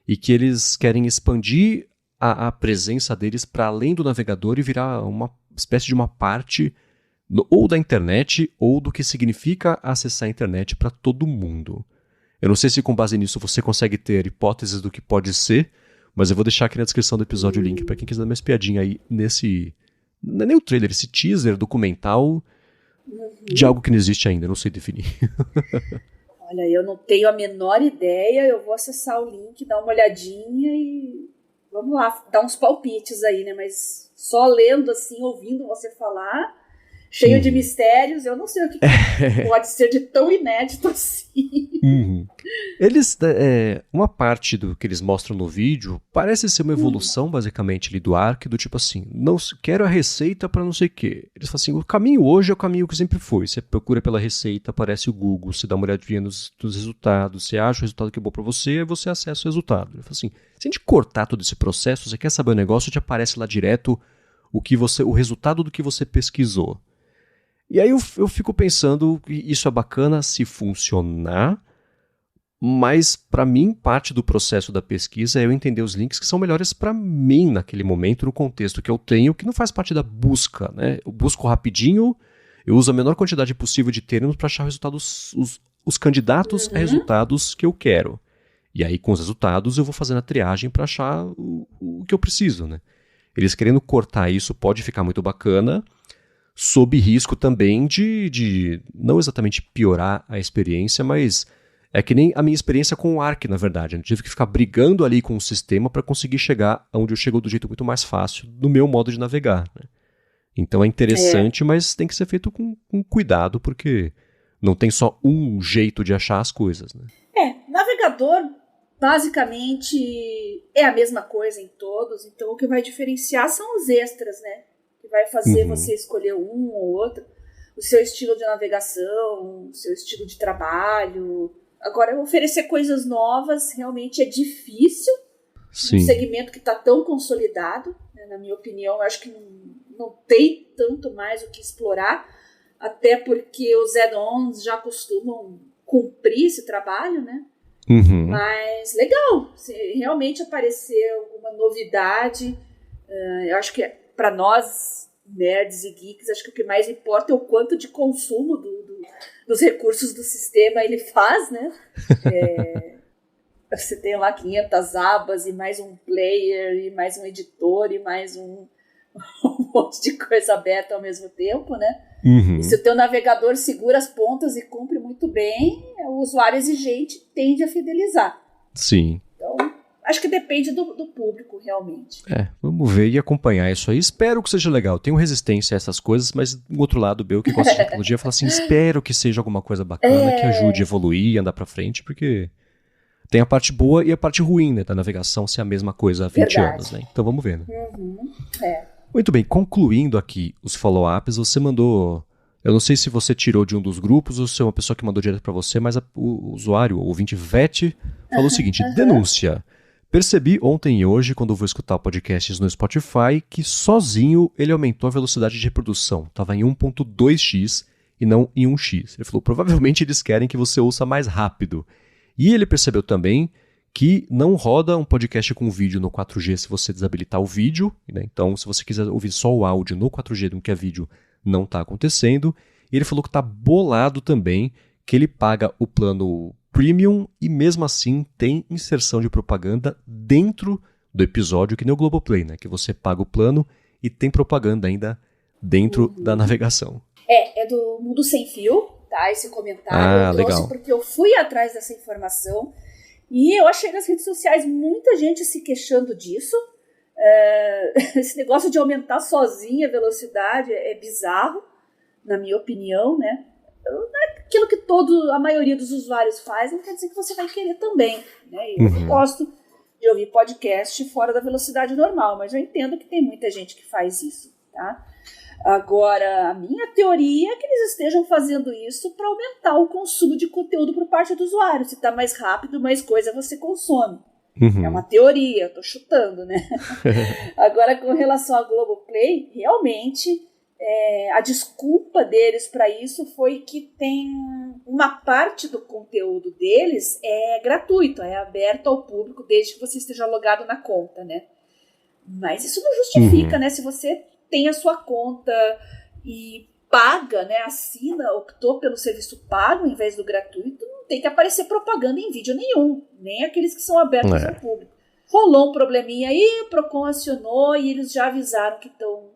e que eles querem expandir a presença deles para além do navegador e virar uma espécie de uma parte ou da internet, ou do que significa acessar a internet para todo mundo. Eu não sei se com base nisso você consegue ter hipóteses do que pode ser, mas eu vou deixar aqui na descrição do episódio o link para quem quiser dar uma espiadinha aí nesse... Não é nem o trailer, esse teaser documental de algo que não existe ainda, não sei definir. Olha, eu não tenho a menor ideia, eu vou acessar o link, dar uma olhadinha e vamos lá, dar uns palpites aí, né? Mas só lendo assim, ouvindo você falar... Cheio de mistérios, eu não sei o que pode ser de tão inédito assim. Eles, uma parte do que eles mostram no vídeo parece ser uma evolução, basicamente, ali do Arc, do tipo assim, não quero a receita para não sei o quê. Eles falam assim, o caminho hoje é o caminho que sempre foi. Você procura pela receita, aparece o Google, você dá uma olhadinha nos resultados, você acha o resultado que é bom para você, aí você acessa o resultado. Ele fala assim, se a gente cortar todo esse processo, você quer saber o negócio, te aparece lá direto o resultado do que você pesquisou. E aí eu fico pensando que isso é bacana se funcionar, mas para mim parte do processo da pesquisa é eu entender os links que são melhores para mim naquele momento, no contexto que eu tenho, que não faz parte da busca, né? Eu busco rapidinho, eu uso a menor quantidade possível de termos para achar resultados, os candidatos a resultados que eu quero. E aí com os resultados eu vou fazendo a triagem para achar o que eu preciso, né? Eles querendo cortar isso pode ficar muito bacana, sob risco também de não exatamente piorar a experiência, mas é que nem a minha experiência com o Arc, na verdade. Eu tive que ficar brigando ali com o sistema para conseguir chegar onde eu chego do jeito muito mais fácil, no meu modo de navegar. Né? Então é interessante, mas tem que ser feito com cuidado, porque não tem só um jeito de achar as coisas. Né? Navegador basicamente é a mesma coisa em todos, então o que vai diferenciar são os extras, né? Vai fazer você escolher um ou outro, o seu estilo de navegação, o seu estilo de trabalho. Agora, oferecer coisas novas realmente é difícil. Sim. Um segmento que está tão consolidado, né, na minha opinião, eu acho que não tem tanto mais o que explorar, até porque os add-ons já costumam cumprir esse trabalho, né? Mas legal, se realmente aparecer alguma novidade, eu acho que para nós, nerds e geeks, acho que o que mais importa é o quanto de consumo dos recursos do sistema ele faz, né? Você tem lá 500 abas e mais um player e mais um editor e mais um monte de coisa aberta ao mesmo tempo, né? E se o teu navegador segura as pontas e cumpre muito bem, o usuário exigente tende a fidelizar. Sim. Então, acho que depende do público, realmente. Vamos ver e acompanhar isso aí. Espero que seja legal. Tenho resistência a essas coisas, mas do outro lado, eu que gosto de tecnologia, fala assim, espero que seja alguma coisa bacana, que ajude a evoluir e andar pra frente, porque tem a parte boa e a parte ruim, né, da navegação ser a mesma coisa há 20 anos, né? Então vamos ver, né? Muito bem, concluindo aqui os follow-ups, você mandou... Eu não sei se você tirou de um dos grupos ou se é uma pessoa que mandou direto pra você, mas o usuário, o ouvinte Vete, falou o seguinte, denúncia. Percebi ontem e hoje, quando vou escutar podcasts no Spotify, que sozinho ele aumentou a velocidade de reprodução. Estava em 1.2x e não em 1x. Ele falou, provavelmente eles querem que você ouça mais rápido. E ele percebeu também que não roda um podcast com vídeo no 4G se você desabilitar o vídeo, né? Então, se você quiser ouvir só o áudio no 4G do que é vídeo, não está acontecendo. E ele falou que está bolado também, que ele paga o plano Premium e mesmo assim tem inserção de propaganda dentro do episódio, que nem o Globoplay, né? Que você paga o plano e tem propaganda ainda dentro da navegação. É do Mundo Sem Fio, tá? Esse comentário eu trouxe legal. porque eu fui atrás dessa informação e eu achei nas redes sociais muita gente se queixando disso. Esse negócio de aumentar sozinha a velocidade é bizarro, na minha opinião, né? Aquilo que a maioria dos usuários faz não quer dizer que você vai querer também, né? Eu gosto de ouvir podcast fora da velocidade normal, mas eu entendo que tem muita gente que faz isso, tá? Agora, a minha teoria é que eles estejam fazendo isso para aumentar o consumo de conteúdo por parte do usuário. Se está mais rápido, mais coisa você consome. É uma teoria, eu tô chutando, né? Agora, com relação ao Globoplay, realmente a desculpa deles para isso foi que tem uma parte do conteúdo deles é gratuito, é aberto ao público desde que você esteja logado na conta, né? Mas isso não justifica, né? Se você tem a sua conta e paga, né? Assina, optou pelo serviço pago em vez do gratuito, não tem que aparecer propaganda em vídeo nenhum, nem aqueles que são abertos ao público. Rolou um probleminha aí, o Procon acionou e eles já avisaram que estão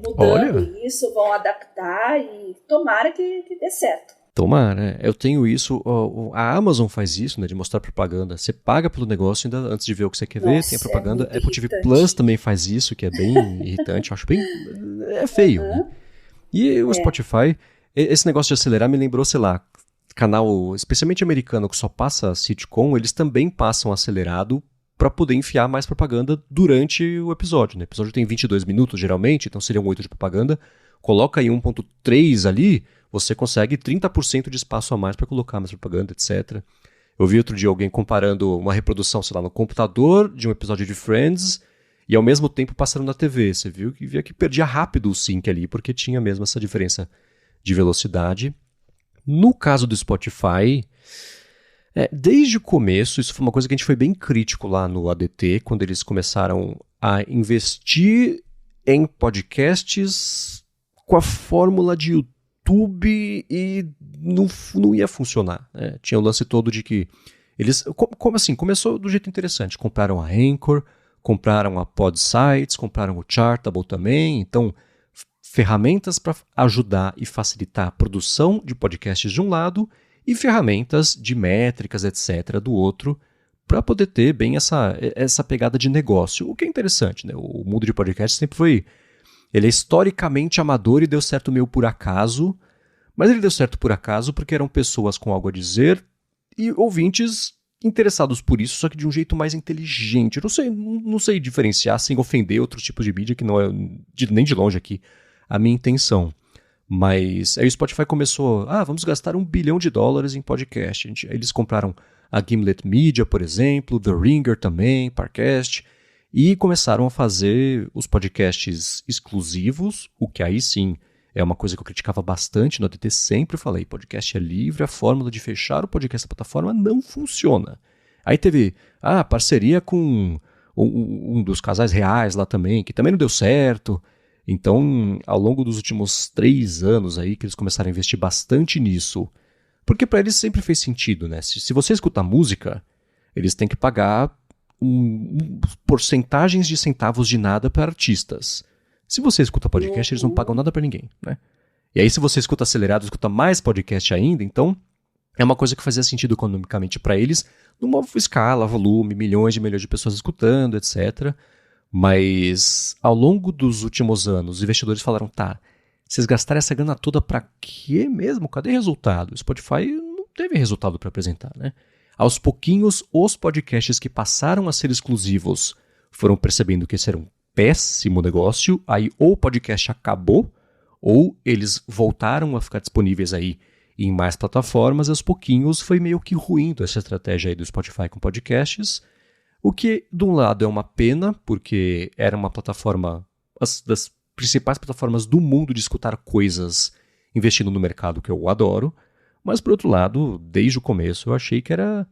mudando isso, vão adaptar e tomara que dê certo. Tomara, eu tenho isso, a Amazon faz isso, né, de mostrar propaganda. Você paga pelo negócio ainda antes de ver o que você quer ver, tem a propaganda. Apple TV Plus também faz isso, que é bem irritante, eu acho bem... é feio, né? E o Spotify, esse negócio de acelerar me lembrou, sei lá, canal especialmente americano que só passa sitcom, eles também passam acelerado para poder enfiar mais propaganda durante o episódio, né? O episódio tem 22 minutos, geralmente, então seriam 8 de propaganda. Coloca aí 1.3 ali, você consegue 30% de espaço a mais para colocar mais propaganda, etc. Eu vi outro dia alguém comparando uma reprodução, sei lá, no computador de um episódio de Friends e ao mesmo tempo passando na TV. Você viu que perdia rápido o sync ali, porque tinha mesmo essa diferença de velocidade. No caso do Spotify... desde o começo, isso foi uma coisa que a gente foi bem crítico lá no ADT, quando eles começaram a investir em podcasts com a fórmula de YouTube e não ia funcionar. Né? Tinha o lance todo de que eles... Como assim? Começou do jeito interessante. Compraram a Anchor, compraram a Podsites, compraram o Chartable também. Então, ferramentas para ajudar e facilitar a produção de podcasts de um lado e ferramentas de métricas, etc., do outro, para poder ter bem essa pegada de negócio. O que é interessante, né? O mundo de podcast sempre foi... Ele é historicamente amador e deu certo meio por acaso, mas ele deu certo por acaso porque eram pessoas com algo a dizer e ouvintes interessados por isso, só que de um jeito mais inteligente. Eu não sei diferenciar sem ofender outros tipos de mídia, que não é nem de longe aqui a minha intenção. Mas aí o Spotify começou, vamos gastar $1 bilhão em podcast. Eles compraram a Gimlet Media, por exemplo, The Ringer também, Parcast, e começaram a fazer os podcasts exclusivos, o que aí sim é uma coisa que eu criticava bastante no ADT, sempre falei, podcast é livre, a fórmula de fechar o podcast da plataforma não funciona. Aí teve parceria com um dos casais reais lá também, que também não deu certo. Então, ao longo dos últimos 3 anos aí que eles começaram a investir bastante nisso, porque para eles sempre fez sentido, né? Se você escutar música, eles têm que pagar porcentagens de centavos de nada para artistas. Se você escuta podcast, eles não pagam nada para ninguém, né? E aí se você escuta acelerado, escuta mais podcast ainda, então é uma coisa que fazia sentido economicamente para eles, numa escala, volume, milhões de pessoas escutando, etc., mas ao longo dos últimos anos, os investidores falaram, vocês gastaram essa grana toda pra quê mesmo? Cadê resultado? O Spotify não teve resultado para apresentar, né? Aos pouquinhos, os podcasts que passaram a ser exclusivos foram percebendo que esse era um péssimo negócio, aí ou o podcast acabou, ou eles voltaram a ficar disponíveis aí em mais plataformas, e aos pouquinhos foi meio que ruindo essa estratégia aí do Spotify com podcasts, o que, de um lado, é uma pena, porque era uma plataforma, das principais plataformas do mundo de escutar coisas investindo no mercado, que eu adoro, mas, por outro lado, desde o começo eu achei que era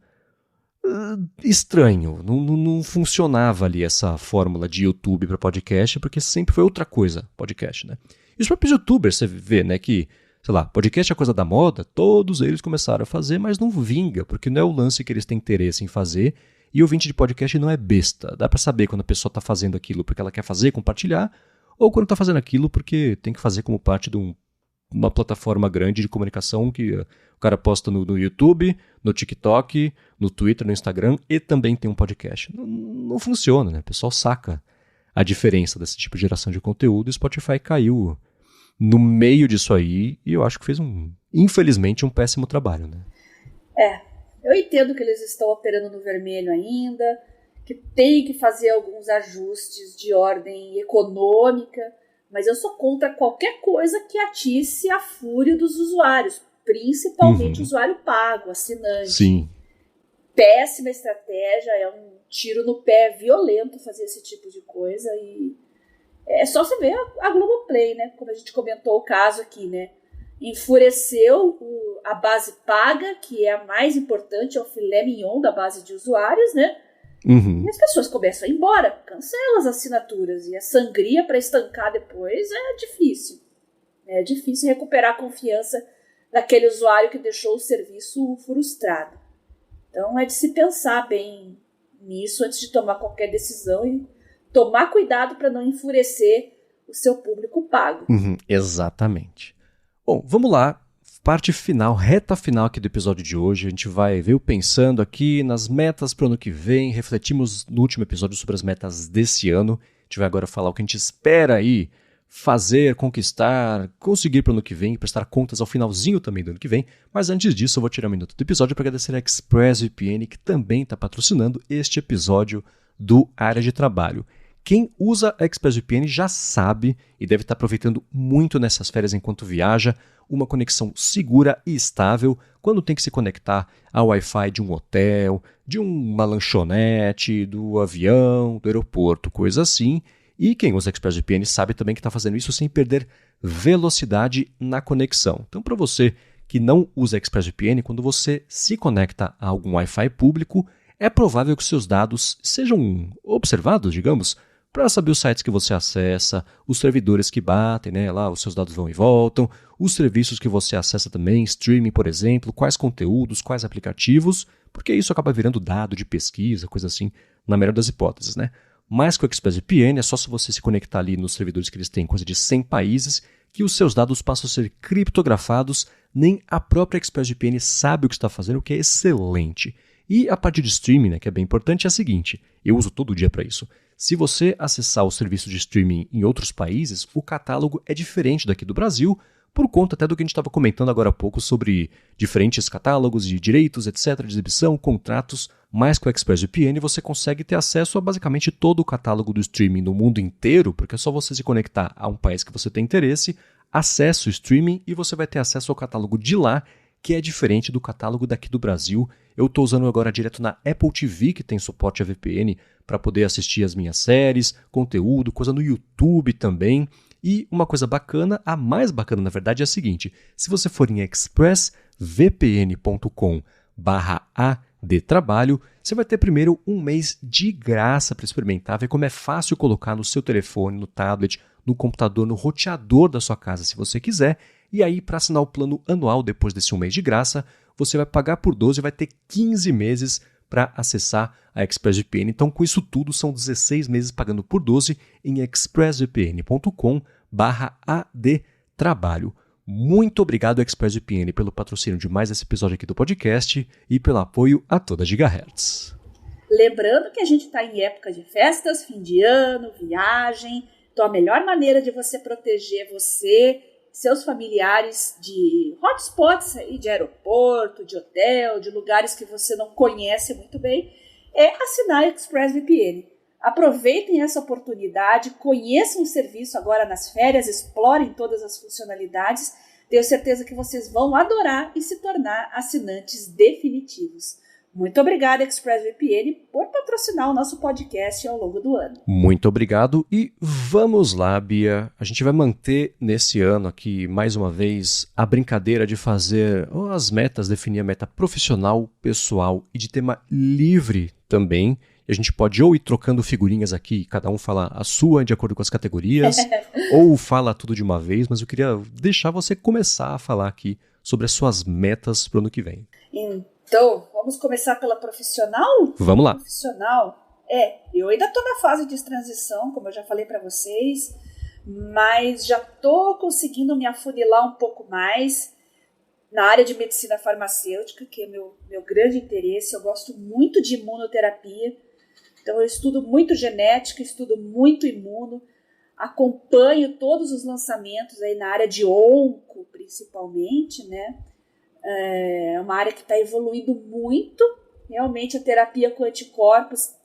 estranho. Não funcionava ali essa fórmula de YouTube para podcast, porque sempre foi outra coisa, podcast, né? E os próprios youtubers, você vê, né, que, sei lá, podcast é coisa da moda, todos eles começaram a fazer, mas não vinga, porque não é o lance que eles têm interesse em fazer, e o ouvinte de podcast não é besta. Dá para saber quando a pessoa tá fazendo aquilo porque ela quer fazer, compartilhar, ou quando tá fazendo aquilo porque tem que fazer como parte de uma plataforma grande de comunicação que o cara posta no YouTube, no TikTok, no Twitter, no Instagram e também tem um podcast. Não funciona, né? O pessoal saca a diferença desse tipo de geração de conteúdo e o Spotify caiu no meio disso aí e eu acho que fez, infelizmente, um péssimo trabalho, né? Eu entendo que eles estão operando no vermelho ainda, que tem que fazer alguns ajustes de ordem econômica, mas eu sou contra qualquer coisa que atice a fúria dos usuários, principalmente o usuário pago, assinante. Sim. Péssima estratégia, é um tiro no pé violento fazer esse tipo de coisa e é só você ver a Globoplay, né? Como a gente comentou o caso aqui, né? Enfureceu a base paga, que é a mais importante, é o filé mignon da base de usuários, né? E as pessoas começam a ir embora, cancelam as assinaturas e a sangria para estancar depois é difícil. É difícil recuperar a confiança daquele usuário que deixou o serviço frustrado. Então é de se pensar bem nisso antes de tomar qualquer decisão e tomar cuidado para não enfurecer o seu público pago. Exatamente. Bom, vamos lá. Parte final, reta final aqui do episódio de hoje. A gente veio pensando aqui nas metas para o ano que vem. Refletimos no último episódio sobre as metas desse ano. A gente vai agora falar o que a gente espera aí fazer, conquistar, conseguir para o ano que vem, prestar contas ao finalzinho também do ano que vem. Mas antes disso, eu vou tirar um minuto do episódio para agradecer a ExpressVPN, que também está patrocinando este episódio do Área de Trabalho. Quem usa a ExpressVPN já sabe e deve estar aproveitando muito nessas férias enquanto viaja uma conexão segura e estável quando tem que se conectar ao Wi-Fi de um hotel, de uma lanchonete, do avião, do aeroporto, coisa assim. E quem usa a ExpressVPN sabe também que está fazendo isso sem perder velocidade na conexão. Então, para você que não usa a ExpressVPN, quando você se conecta a algum Wi-Fi público, é provável que seus dados sejam observados, digamos, para saber os sites que você acessa, os servidores que batem, né, lá os seus dados vão e voltam, os serviços que você acessa também, streaming, por exemplo, quais conteúdos, quais aplicativos, porque isso acaba virando dado de pesquisa, coisa assim, na melhor das hipóteses, né? Mas com o ExpressVPN é só se você se conectar ali nos servidores que eles têm, coisa de 100 países, que os seus dados passam a ser criptografados, nem a própria ExpressVPN sabe o que está fazendo, o que é excelente. E a parte de streaming, né, que é bem importante, é a seguinte, eu uso todo dia para isso. Se você acessar o serviço de streaming em outros países, o catálogo é diferente daqui do Brasil, por conta até do que a gente estava comentando agora há pouco sobre diferentes catálogos de direitos, etc., de exibição, contratos, mas com o ExpressVPN você consegue ter acesso a basicamente todo o catálogo do streaming no mundo inteiro, porque é só você se conectar a um país que você tem interesse, acessa o streaming e você vai ter acesso ao catálogo de lá, que é diferente do catálogo daqui do Brasil. Eu estou usando agora direto na Apple TV, que tem suporte a VPN, para poder assistir as minhas séries, conteúdo, coisa no YouTube também. E uma coisa bacana, a mais bacana na verdade é a seguinte, se você for em expressvpn.com/adtrabalho, você vai ter primeiro um mês de graça para experimentar, ver como é fácil colocar no seu telefone, no tablet, no computador, no roteador da sua casa se você quiser. E aí, para assinar o plano anual depois desse um mês de graça, você vai pagar por 12 e vai ter 15 meses para acessar a ExpressVPN. Então, com isso tudo, são 16 meses pagando por 12 em expressvpn.com/adtrabalho. Muito obrigado, ExpressVPN, pelo patrocínio de mais esse episódio aqui do podcast e pelo apoio a toda Gigahertz. Lembrando que a gente está em época de festas, fim de ano, viagem. Então, a melhor maneira de você proteger você, seus familiares de hotspots aí, de aeroporto, de hotel, de lugares que você não conhece muito bem, é assinar a ExpressVPN. Aproveitem essa oportunidade, conheçam o serviço agora nas férias, explorem todas as funcionalidades. Tenho certeza que vocês vão adorar e se tornar assinantes definitivos. Muito obrigada, ExpressVPN, por patrocinar o nosso podcast ao longo do ano. Muito obrigado e vamos lá, Bia. A gente vai manter nesse ano aqui, mais uma vez, a brincadeira de fazer as metas, definir a meta profissional, pessoal e de tema livre também. E a gente pode ou ir trocando figurinhas aqui, cada um fala a sua de acordo com as categorias, ou fala tudo de uma vez, mas eu queria deixar você começar a falar aqui sobre as suas metas para o ano que vem. Então, vamos começar pela profissional? Vamos lá. Profissional? Eu ainda estou na fase de transição, como eu já falei para vocês, mas já estou conseguindo me afunilar um pouco mais na área de medicina farmacêutica, que é meu grande interesse. Eu gosto muito de imunoterapia, então eu estudo muito genética, estudo muito imuno, acompanho todos os lançamentos aí na área de onco, principalmente, né? É uma área que está evoluindo muito. Realmente a terapia com anticorpos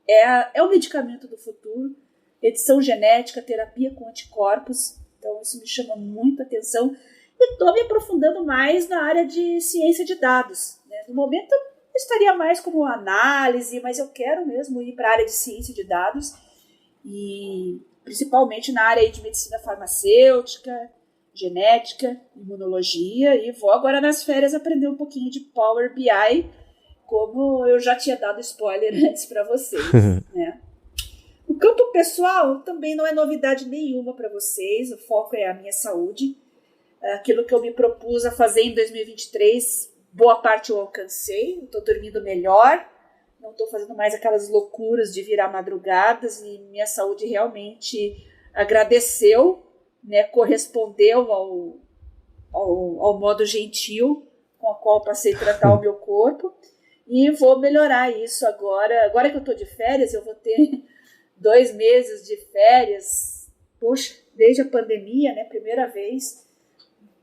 é o medicamento do futuro. Edição genética, terapia com anticorpos. Então isso me chama muito a atenção. E estou me aprofundando mais na área de ciência de dados, né? No momento eu estaria mais como análise, mas eu quero mesmo ir para a área de ciência de dados. E principalmente na área de medicina farmacêutica, genética, imunologia, e vou agora nas férias aprender um pouquinho de Power BI, como eu já tinha dado spoiler antes para vocês, né? No campo pessoal, também não é novidade nenhuma para vocês, o foco é a minha saúde. Aquilo que eu me propus a fazer em 2023, boa parte eu alcancei, estou dormindo melhor, não estou fazendo mais aquelas loucuras de virar madrugadas, e minha saúde realmente agradeceu, né, correspondeu ao modo gentil com o qual passei a tratar o meu corpo, e vou melhorar isso agora. Agora que eu estou de férias, eu vou ter 2 meses de férias, poxa, desde a pandemia, né, primeira vez.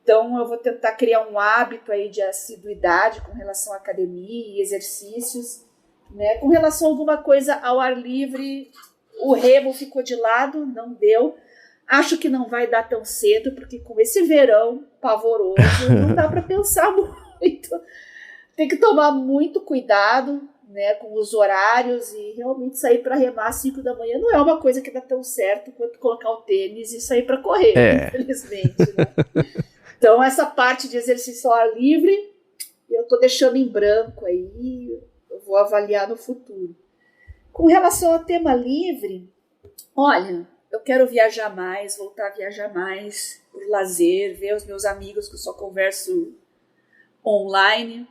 Então eu vou tentar criar um hábito aí de assiduidade com relação à academia e exercícios, né. Com relação a alguma coisa ao ar livre, o remo ficou de lado, não deu. Acho que não vai dar tão cedo, porque com esse verão pavoroso, não dá para pensar muito. Tem que tomar muito cuidado, né, com os horários, e realmente sair para remar às 5 da manhã não é uma coisa que dá tão certo quanto colocar o tênis e sair para correr, infelizmente, né? Então, essa parte de exercício ao ar livre, eu estou deixando em branco aí, eu vou avaliar no futuro. Com relação ao tema livre, olha, eu quero viajar mais, voltar a viajar mais por lazer, ver os meus amigos que eu só converso online.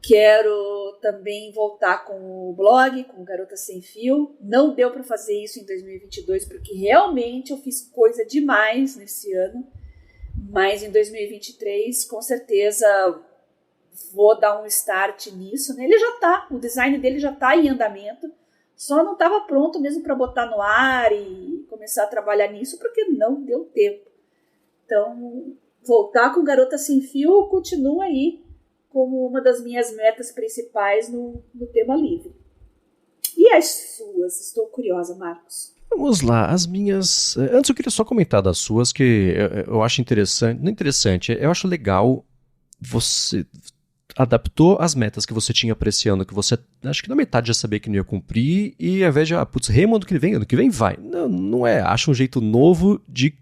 Quero também voltar com o blog, com Garota Sem Fio. Não deu para fazer isso em 2022, porque realmente eu fiz coisa demais nesse ano. Mas em 2023, com certeza, vou dar um start nisso, né? Ele já está, o design dele já está em andamento. Só não estava pronto mesmo para botar no ar e começar a trabalhar nisso, porque não deu tempo. Então, voltar com Garota Sem Fio continua aí como uma das minhas metas principais no tema livre. E as suas? Estou curiosa, Marcos. Vamos lá, as minhas... Antes eu queria só comentar das suas, que eu acho interessante... Não interessante, eu acho legal você... adaptou as metas que você tinha para esse ano, que você, acho que na metade já sabia que não ia cumprir, e ao invés de, remo ano que vem vai. Não é, acha um jeito novo de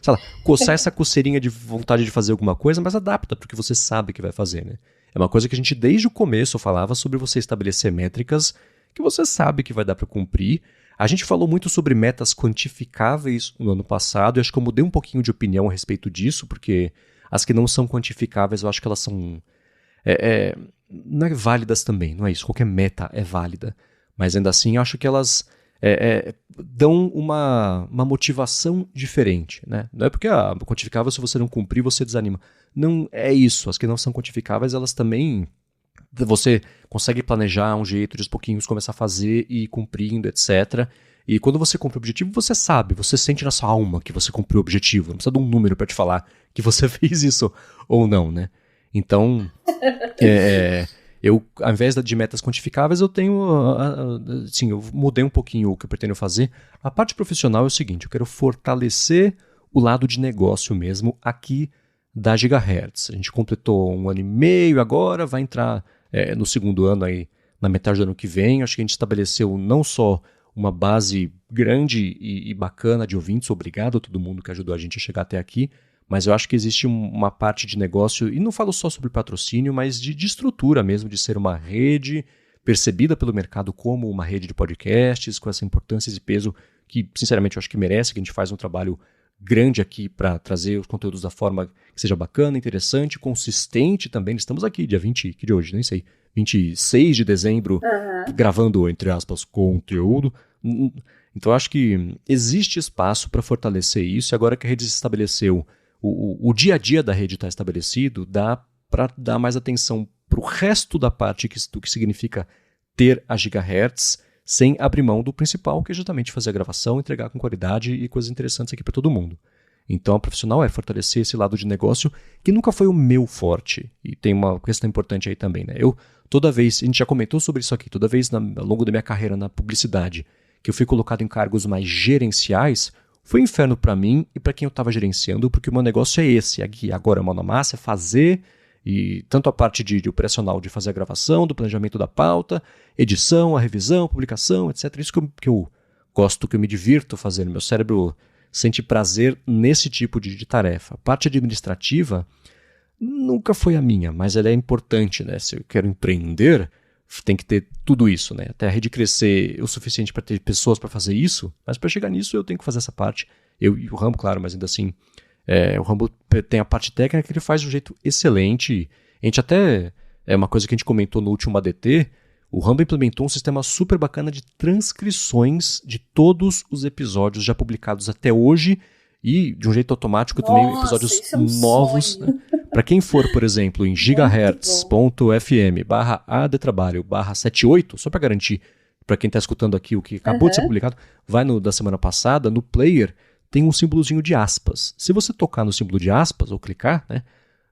sei lá, coçar essa coceirinha de vontade de fazer alguma coisa, mas adapta porque você sabe que vai fazer, né? É uma coisa que a gente desde o começo falava sobre você estabelecer métricas que você sabe que vai dar para cumprir. A gente falou muito sobre metas quantificáveis no ano passado, e acho que eu mudei um pouquinho de opinião a respeito disso, porque as que não são quantificáveis, eu acho que elas são não é válidas também, não é isso. Qualquer meta é válida. Mas ainda assim, eu acho que elas dão uma motivação diferente, né? Não é porque quantificável, se você não cumprir, você desanima. Não é isso. As que não são quantificáveis, elas também... Você consegue planejar um jeito de aos pouquinhos começar a fazer e ir cumprindo, etc. E quando você cumpre o objetivo, você sabe, você sente na sua alma que você cumpriu o objetivo. Não precisa de um número para te falar que você fez isso ou não, né? Então, eu, ao invés de metas quantificáveis, eu tenho, sim, eu mudei um pouquinho o que eu pretendo fazer. A parte profissional é o seguinte, eu quero fortalecer o lado de negócio mesmo aqui da Gigahertz. A gente completou 1 ano e meio agora, vai entrar no segundo ano aí, na metade do ano que vem. Acho que a gente estabeleceu não só uma base grande e bacana de ouvintes, obrigado a todo mundo que ajudou a gente a chegar até aqui, mas eu acho que existe uma parte de negócio, e não falo só sobre patrocínio, mas de estrutura mesmo, de ser uma rede percebida pelo mercado como uma rede de podcasts, com essa importância e peso que, sinceramente, eu acho que merece, que a gente faz um trabalho grande aqui para trazer os conteúdos da forma que seja bacana, interessante, consistente também. Estamos aqui, dia 20, que de hoje, nem sei, 26 de dezembro, gravando, entre aspas, conteúdo. Então, acho que existe espaço para fortalecer isso, e agora que a rede se estabeleceu, o dia a dia da rede está estabelecido, dá para dar mais atenção para o resto da parte do que significa ter a Gigahertz, sem abrir mão do principal, que é justamente fazer a gravação, entregar com qualidade e coisas interessantes aqui para todo mundo. Então, a profissional é fortalecer esse lado de negócio, que nunca foi o meu forte. E tem uma questão importante aí também, né? Toda vez, a gente já comentou sobre isso aqui, toda vez ao longo da minha carreira na publicidade, que eu fui colocado em cargos mais gerenciais, foi um inferno para mim e para quem eu estava gerenciando, porque o meu negócio é esse, aqui agora, mão na massa, é fazer, e tanto a parte de operacional, de fazer a gravação, do planejamento da pauta, edição, a revisão, publicação, etc. Isso que eu gosto, que eu me divirto fazendo. Meu cérebro sente prazer nesse tipo de tarefa. A parte administrativa nunca foi a minha, mas ela é importante, né? Se eu quero empreender, tem que ter tudo isso, né? Até a rede crescer o suficiente para ter pessoas para fazer isso, mas para chegar nisso eu tenho que fazer essa parte. Eu e o Rambo, claro, mas ainda assim, o Rambo tem a parte técnica que ele faz de um jeito excelente. A gente até, uma coisa que a gente comentou no último ADT, o Rambo implementou um sistema super bacana de transcrições de todos os episódios já publicados até hoje e de um jeito automático também episódios novos. Né? Para quem for, por exemplo, em gigahertz.fm/adtrabalho/78, só para garantir para quem está escutando aqui o que acabou de ser publicado, vai no da semana passada, no player, tem um símbolozinho de aspas. Se você tocar no símbolo de aspas ou clicar, né,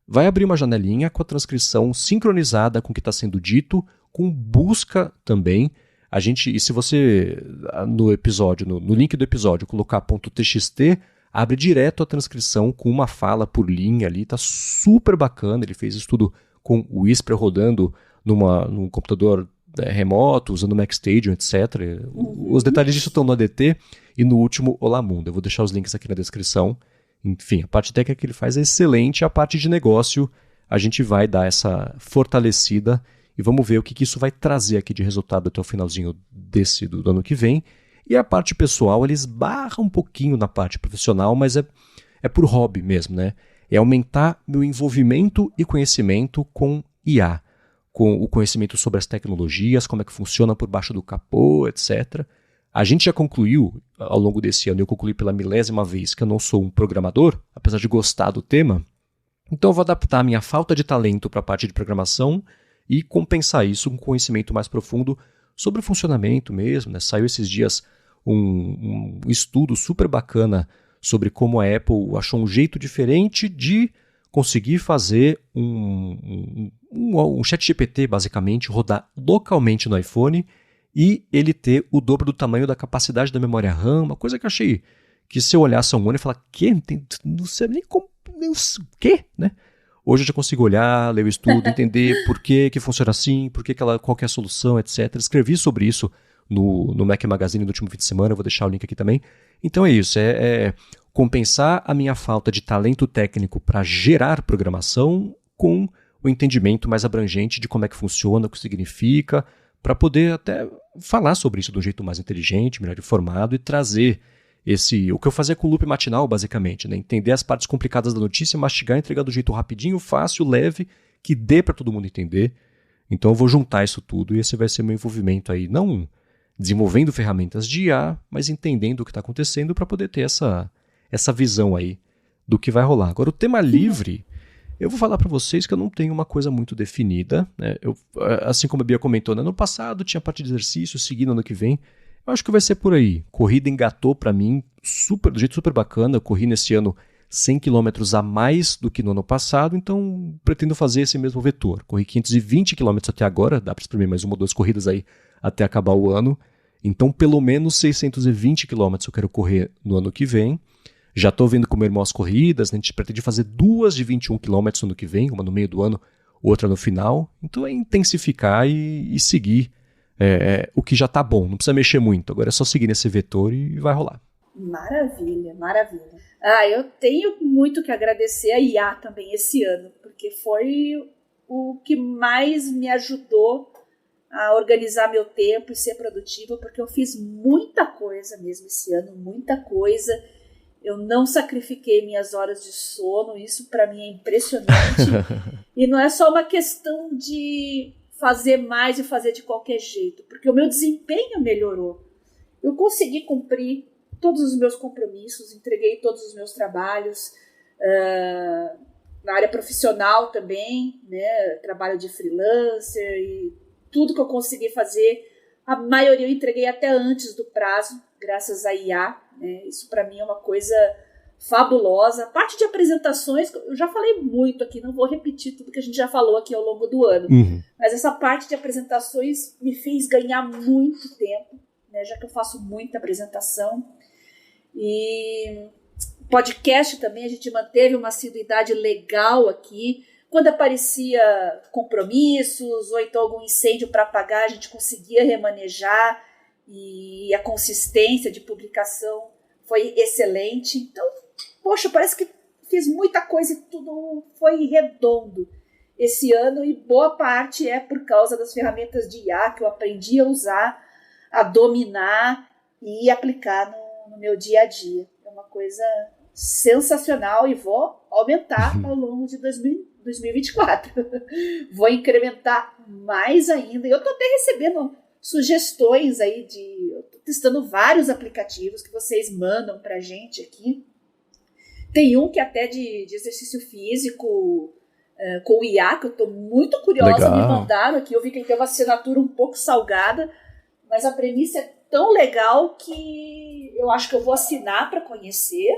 vai abrir uma janelinha com a transcrição sincronizada com o que está sendo dito, com busca também. E se você, no episódio, no link do episódio, colocar .txt, abre direto a transcrição com uma fala por linha ali, tá super bacana. Ele fez isso tudo com o Whisper rodando num computador remoto, usando o MacStation, etc. Os detalhes disso estão no ADT e no último Olá Mundo. Eu vou deixar os links aqui na descrição. Enfim, a parte técnica que ele faz é excelente. A parte de negócio, a gente vai dar essa fortalecida e vamos ver o que isso vai trazer aqui de resultado até o finalzinho do ano que vem. E a parte pessoal, ele esbarra um pouquinho na parte profissional, mas é por hobby mesmo, né? É aumentar meu envolvimento e conhecimento com IA, com o conhecimento sobre as tecnologias, como é que funciona por baixo do capô, etc. A gente já concluiu, ao longo desse ano, eu concluí pela 1000ª vez que eu não sou um programador, apesar de gostar do tema. Então eu vou adaptar a minha falta de talento para a parte de programação e compensar isso com conhecimento mais profundo sobre o funcionamento mesmo, né? Saiu esses dias um estudo super bacana sobre como a Apple achou um jeito diferente de conseguir fazer um ChatGPT, basicamente, rodar localmente no iPhone e ele ter o dobro do tamanho da capacidade da memória RAM, uma coisa que eu achei que se eu olhasse a um ano e falar, não sei nem como, o quê, né? Hoje eu já consigo olhar, ler o estudo, entender por que funciona assim, qual que é a solução, etc. Escrevi sobre isso no Mac Magazine no último fim de semana, eu vou deixar o link aqui também. Então é isso, é compensar a minha falta de talento técnico para gerar programação com o entendimento mais abrangente de como é que funciona, o que significa, para poder até falar sobre isso de um jeito mais inteligente, melhor informado e trazer o que eu fazia com o loop matinal, basicamente, né? Entender as partes complicadas da notícia, mastigar e entregar do jeito rapidinho, fácil, leve, que dê para todo mundo entender. Então eu vou juntar isso tudo e esse vai ser meu envolvimento aí, não desenvolvendo ferramentas de IA, mas entendendo o que está acontecendo para poder ter essa visão aí do que vai rolar. Agora, o tema livre, eu vou falar para vocês que eu não tenho uma coisa muito definida, né? Assim como a Bia comentou, no ano passado tinha parte de exercício, seguindo ano que vem, eu acho que vai ser por aí. Corrida engatou para mim do jeito super bacana. Eu corri nesse ano 100 km a mais do que no ano passado, então pretendo fazer esse mesmo vetor. Corri 520 km até agora, dá para exprimir mais 1 ou 2 corridas aí até acabar o ano. Então pelo menos 620 km eu quero correr no ano que vem. Já estou vendo com o meu irmão as corridas, né? A gente pretende fazer 2 de 21 quilômetros no ano que vem, uma no meio do ano, outra no final. Então é intensificar e seguir o que já está bom, não precisa mexer muito. Agora é só seguir nesse vetor e vai rolar. Maravilha, maravilha. Eu tenho muito que agradecer a IA também esse ano, porque foi o que mais me ajudou a organizar meu tempo e ser produtiva, porque eu fiz muita coisa mesmo esse ano, muita coisa. Eu não sacrifiquei minhas horas de sono, isso para mim é impressionante. E não é só uma questão de fazer mais e fazer de qualquer jeito, porque o meu desempenho melhorou. Eu consegui cumprir todos os meus compromissos, entreguei todos os meus trabalhos, na área profissional também, né, trabalho de freelancer e tudo que eu consegui fazer, a maioria eu entreguei até antes do prazo, graças à IA, né, isso para mim é uma coisa fabulosa. A parte de apresentações, eu já falei muito aqui, não vou repetir tudo que a gente já falou aqui ao longo do ano, mas essa parte de apresentações me fez ganhar muito tempo, né, já que eu faço muita apresentação. E podcast também, a gente manteve uma assiduidade legal aqui. Quando aparecia compromissos ou então algum incêndio para apagar, a gente conseguia remanejar e a consistência de publicação foi excelente. Então, poxa, parece que fiz muita coisa e tudo foi redondo esse ano, e boa parte é por causa das ferramentas de IA que eu aprendi a usar, a dominar e aplicar no meu dia a dia. É uma coisa sensacional e vou aumentar ao longo de 2024. Vou incrementar mais ainda. Eu estou até recebendo sugestões aí eu tô testando vários aplicativos que vocês mandam pra gente aqui. Tem um que até de exercício físico com o IA, que eu estou muito curiosa. Legal. Me mandaram aqui. Eu vi que ele tem uma assinatura um pouco salgada, mas a premissa é tão legal que eu acho que eu vou assinar para conhecer.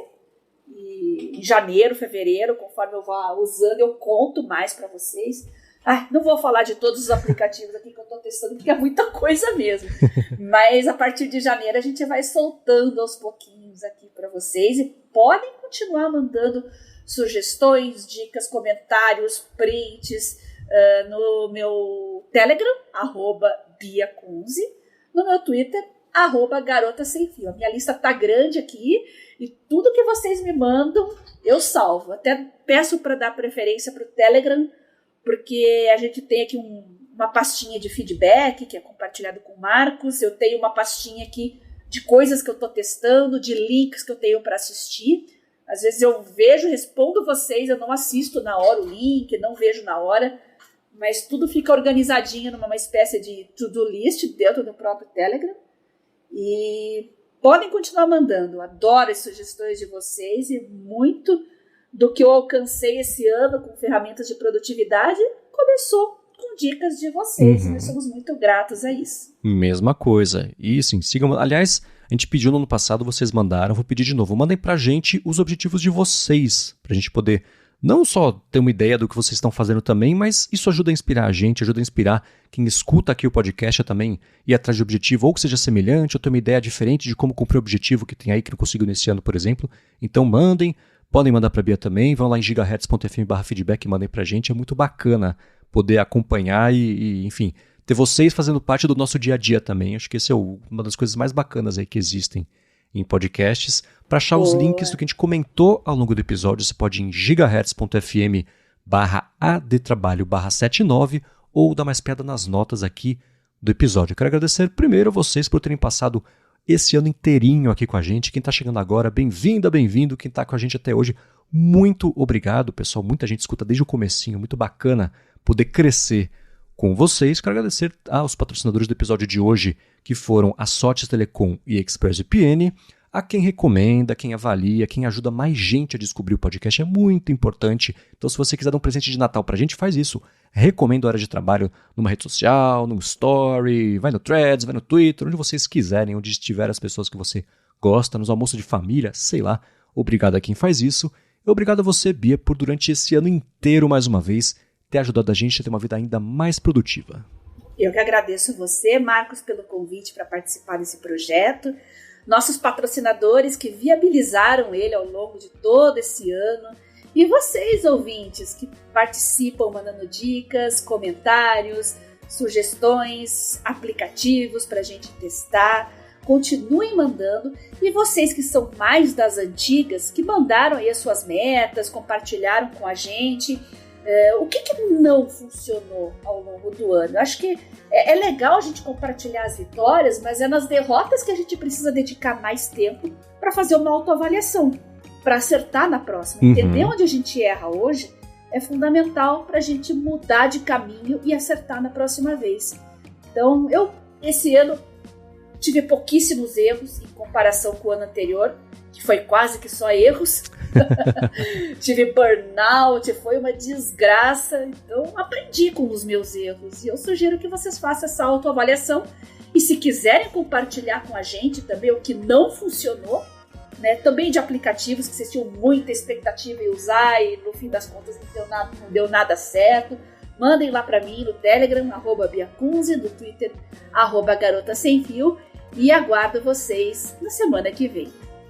E em janeiro, fevereiro, conforme eu vá usando, eu conto mais para vocês. Não vou falar de todos os aplicativos aqui que eu estou testando, porque é muita coisa mesmo. Mas a partir de janeiro a gente vai soltando aos pouquinhos aqui para vocês. E podem continuar mandando sugestões, dicas, comentários, prints no meu Telegram, @BiaCunze, no meu Twitter, @GarotaSemFio. A minha lista tá grande aqui e tudo que vocês me mandam eu salvo. Até peço para dar preferência para o Telegram, porque a gente tem aqui uma pastinha de feedback que é compartilhado com o Marcos. Eu tenho uma pastinha aqui de coisas que eu estou testando, de links que eu tenho para assistir. Às vezes eu vejo, respondo vocês, eu não assisto na hora o link, não vejo na hora, mas tudo fica organizadinho numa espécie de to-do list dentro do próprio Telegram. E podem continuar mandando. Adoro as sugestões de vocês, e muito do que eu alcancei esse ano com ferramentas de produtividade começou com dicas de vocês. Nós somos muito gratos a isso. Mesma coisa. E sim, sigam. Aliás, a gente pediu no ano passado, vocês mandaram, vou pedir de novo. Mandem pra gente os objetivos de vocês, pra gente poder não só ter uma ideia do que vocês estão fazendo também, mas isso ajuda a inspirar a gente, ajuda a inspirar quem escuta aqui o podcast a também ir atrás de objetivo, ou que seja semelhante, ou ter uma ideia diferente de como cumprir o objetivo que tem aí, que não conseguiu nesse ano, por exemplo. Então mandem, podem mandar pra Bia também, vão lá em gigahertz.fm/feedback e mandem pra gente, é muito bacana poder acompanhar e, enfim, ter vocês fazendo parte do nosso dia a dia também. Acho que esse é uma das coisas mais bacanas aí que existem em podcasts. Para achar os links do que a gente comentou ao longo do episódio, você pode ir em gigahertz.fm/adtrabalho/79 ou dar mais pedra nas notas aqui do episódio. Eu quero agradecer primeiro a vocês por terem passado esse ano inteirinho aqui com a gente. Quem está chegando agora, bem-vinda, bem-vindo. Quem está com a gente até hoje, muito obrigado, pessoal. Muita gente escuta desde o comecinho, muito bacana poder crescer com vocês. Quero agradecer aos patrocinadores do episódio de hoje, que foram a Sotes Telecom e ExpressVPN, a quem recomenda, quem avalia, quem ajuda mais gente a descobrir o podcast. É muito importante. Então, se você quiser dar um presente de Natal pra gente, faz isso. Recomenda a Hora de Trabalho numa rede social, num story, vai no Threads, vai no Twitter, onde vocês quiserem, onde estiver as pessoas que você gosta, nos almoços de família, sei lá. Obrigado a quem faz isso. E obrigado a você, Bia, por durante esse ano inteiro, mais uma vez, ter ajudado a gente a ter uma vida ainda mais produtiva. Eu que agradeço a você, Marcos, pelo convite para participar desse projeto. nossos patrocinadores que viabilizaram ele ao longo de todo esse ano, e vocês, ouvintes, que participam mandando dicas, comentários, sugestões, aplicativos para a gente testar. Continuem mandando, e vocês que são mais das antigas, que mandaram aí as suas metas, compartilharam com a gente, o que não funcionou ao longo do ano. Eu acho que é legal a gente compartilhar as vitórias, mas é nas derrotas que a gente precisa dedicar mais tempo para fazer uma autoavaliação, para acertar na próxima. Entender onde a gente erra hoje é fundamental para a gente mudar de caminho e acertar na próxima vez. Então, esse ano tive pouquíssimos erros em comparação com o ano anterior, que foi quase que só erros. Tive burnout, foi uma desgraça. Então, aprendi com os meus erros. E eu sugiro que vocês façam essa autoavaliação. E se quiserem compartilhar com a gente também o que não funcionou, né, também de aplicativos que vocês tinham muita expectativa em usar e no fim das contas não deu nada certo, mandem lá para mim no Telegram, @biacunze, no Twitter, @garota-sem-fio, e aguardo vocês na semana que vem.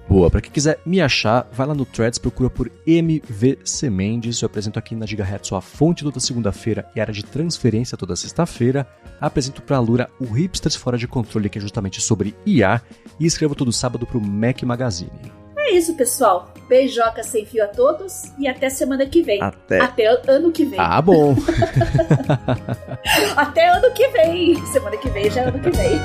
Boa, para quem quiser me achar, vai lá no Threads, procura por MVC Mendes. Eu apresento aqui na Gigahertz a fonte toda segunda-feira e a área de transferência toda sexta-feira. Apresento para a Lura o Hipsters Fora de Controle, que é justamente sobre IA, e escrevo todo sábado para o Mac Magazine. É isso, pessoal. Beijoca sem fio a todos e até semana que vem. Até ano que vem. Ah, bom. Até ano que vem. Semana que vem já é ano que vem.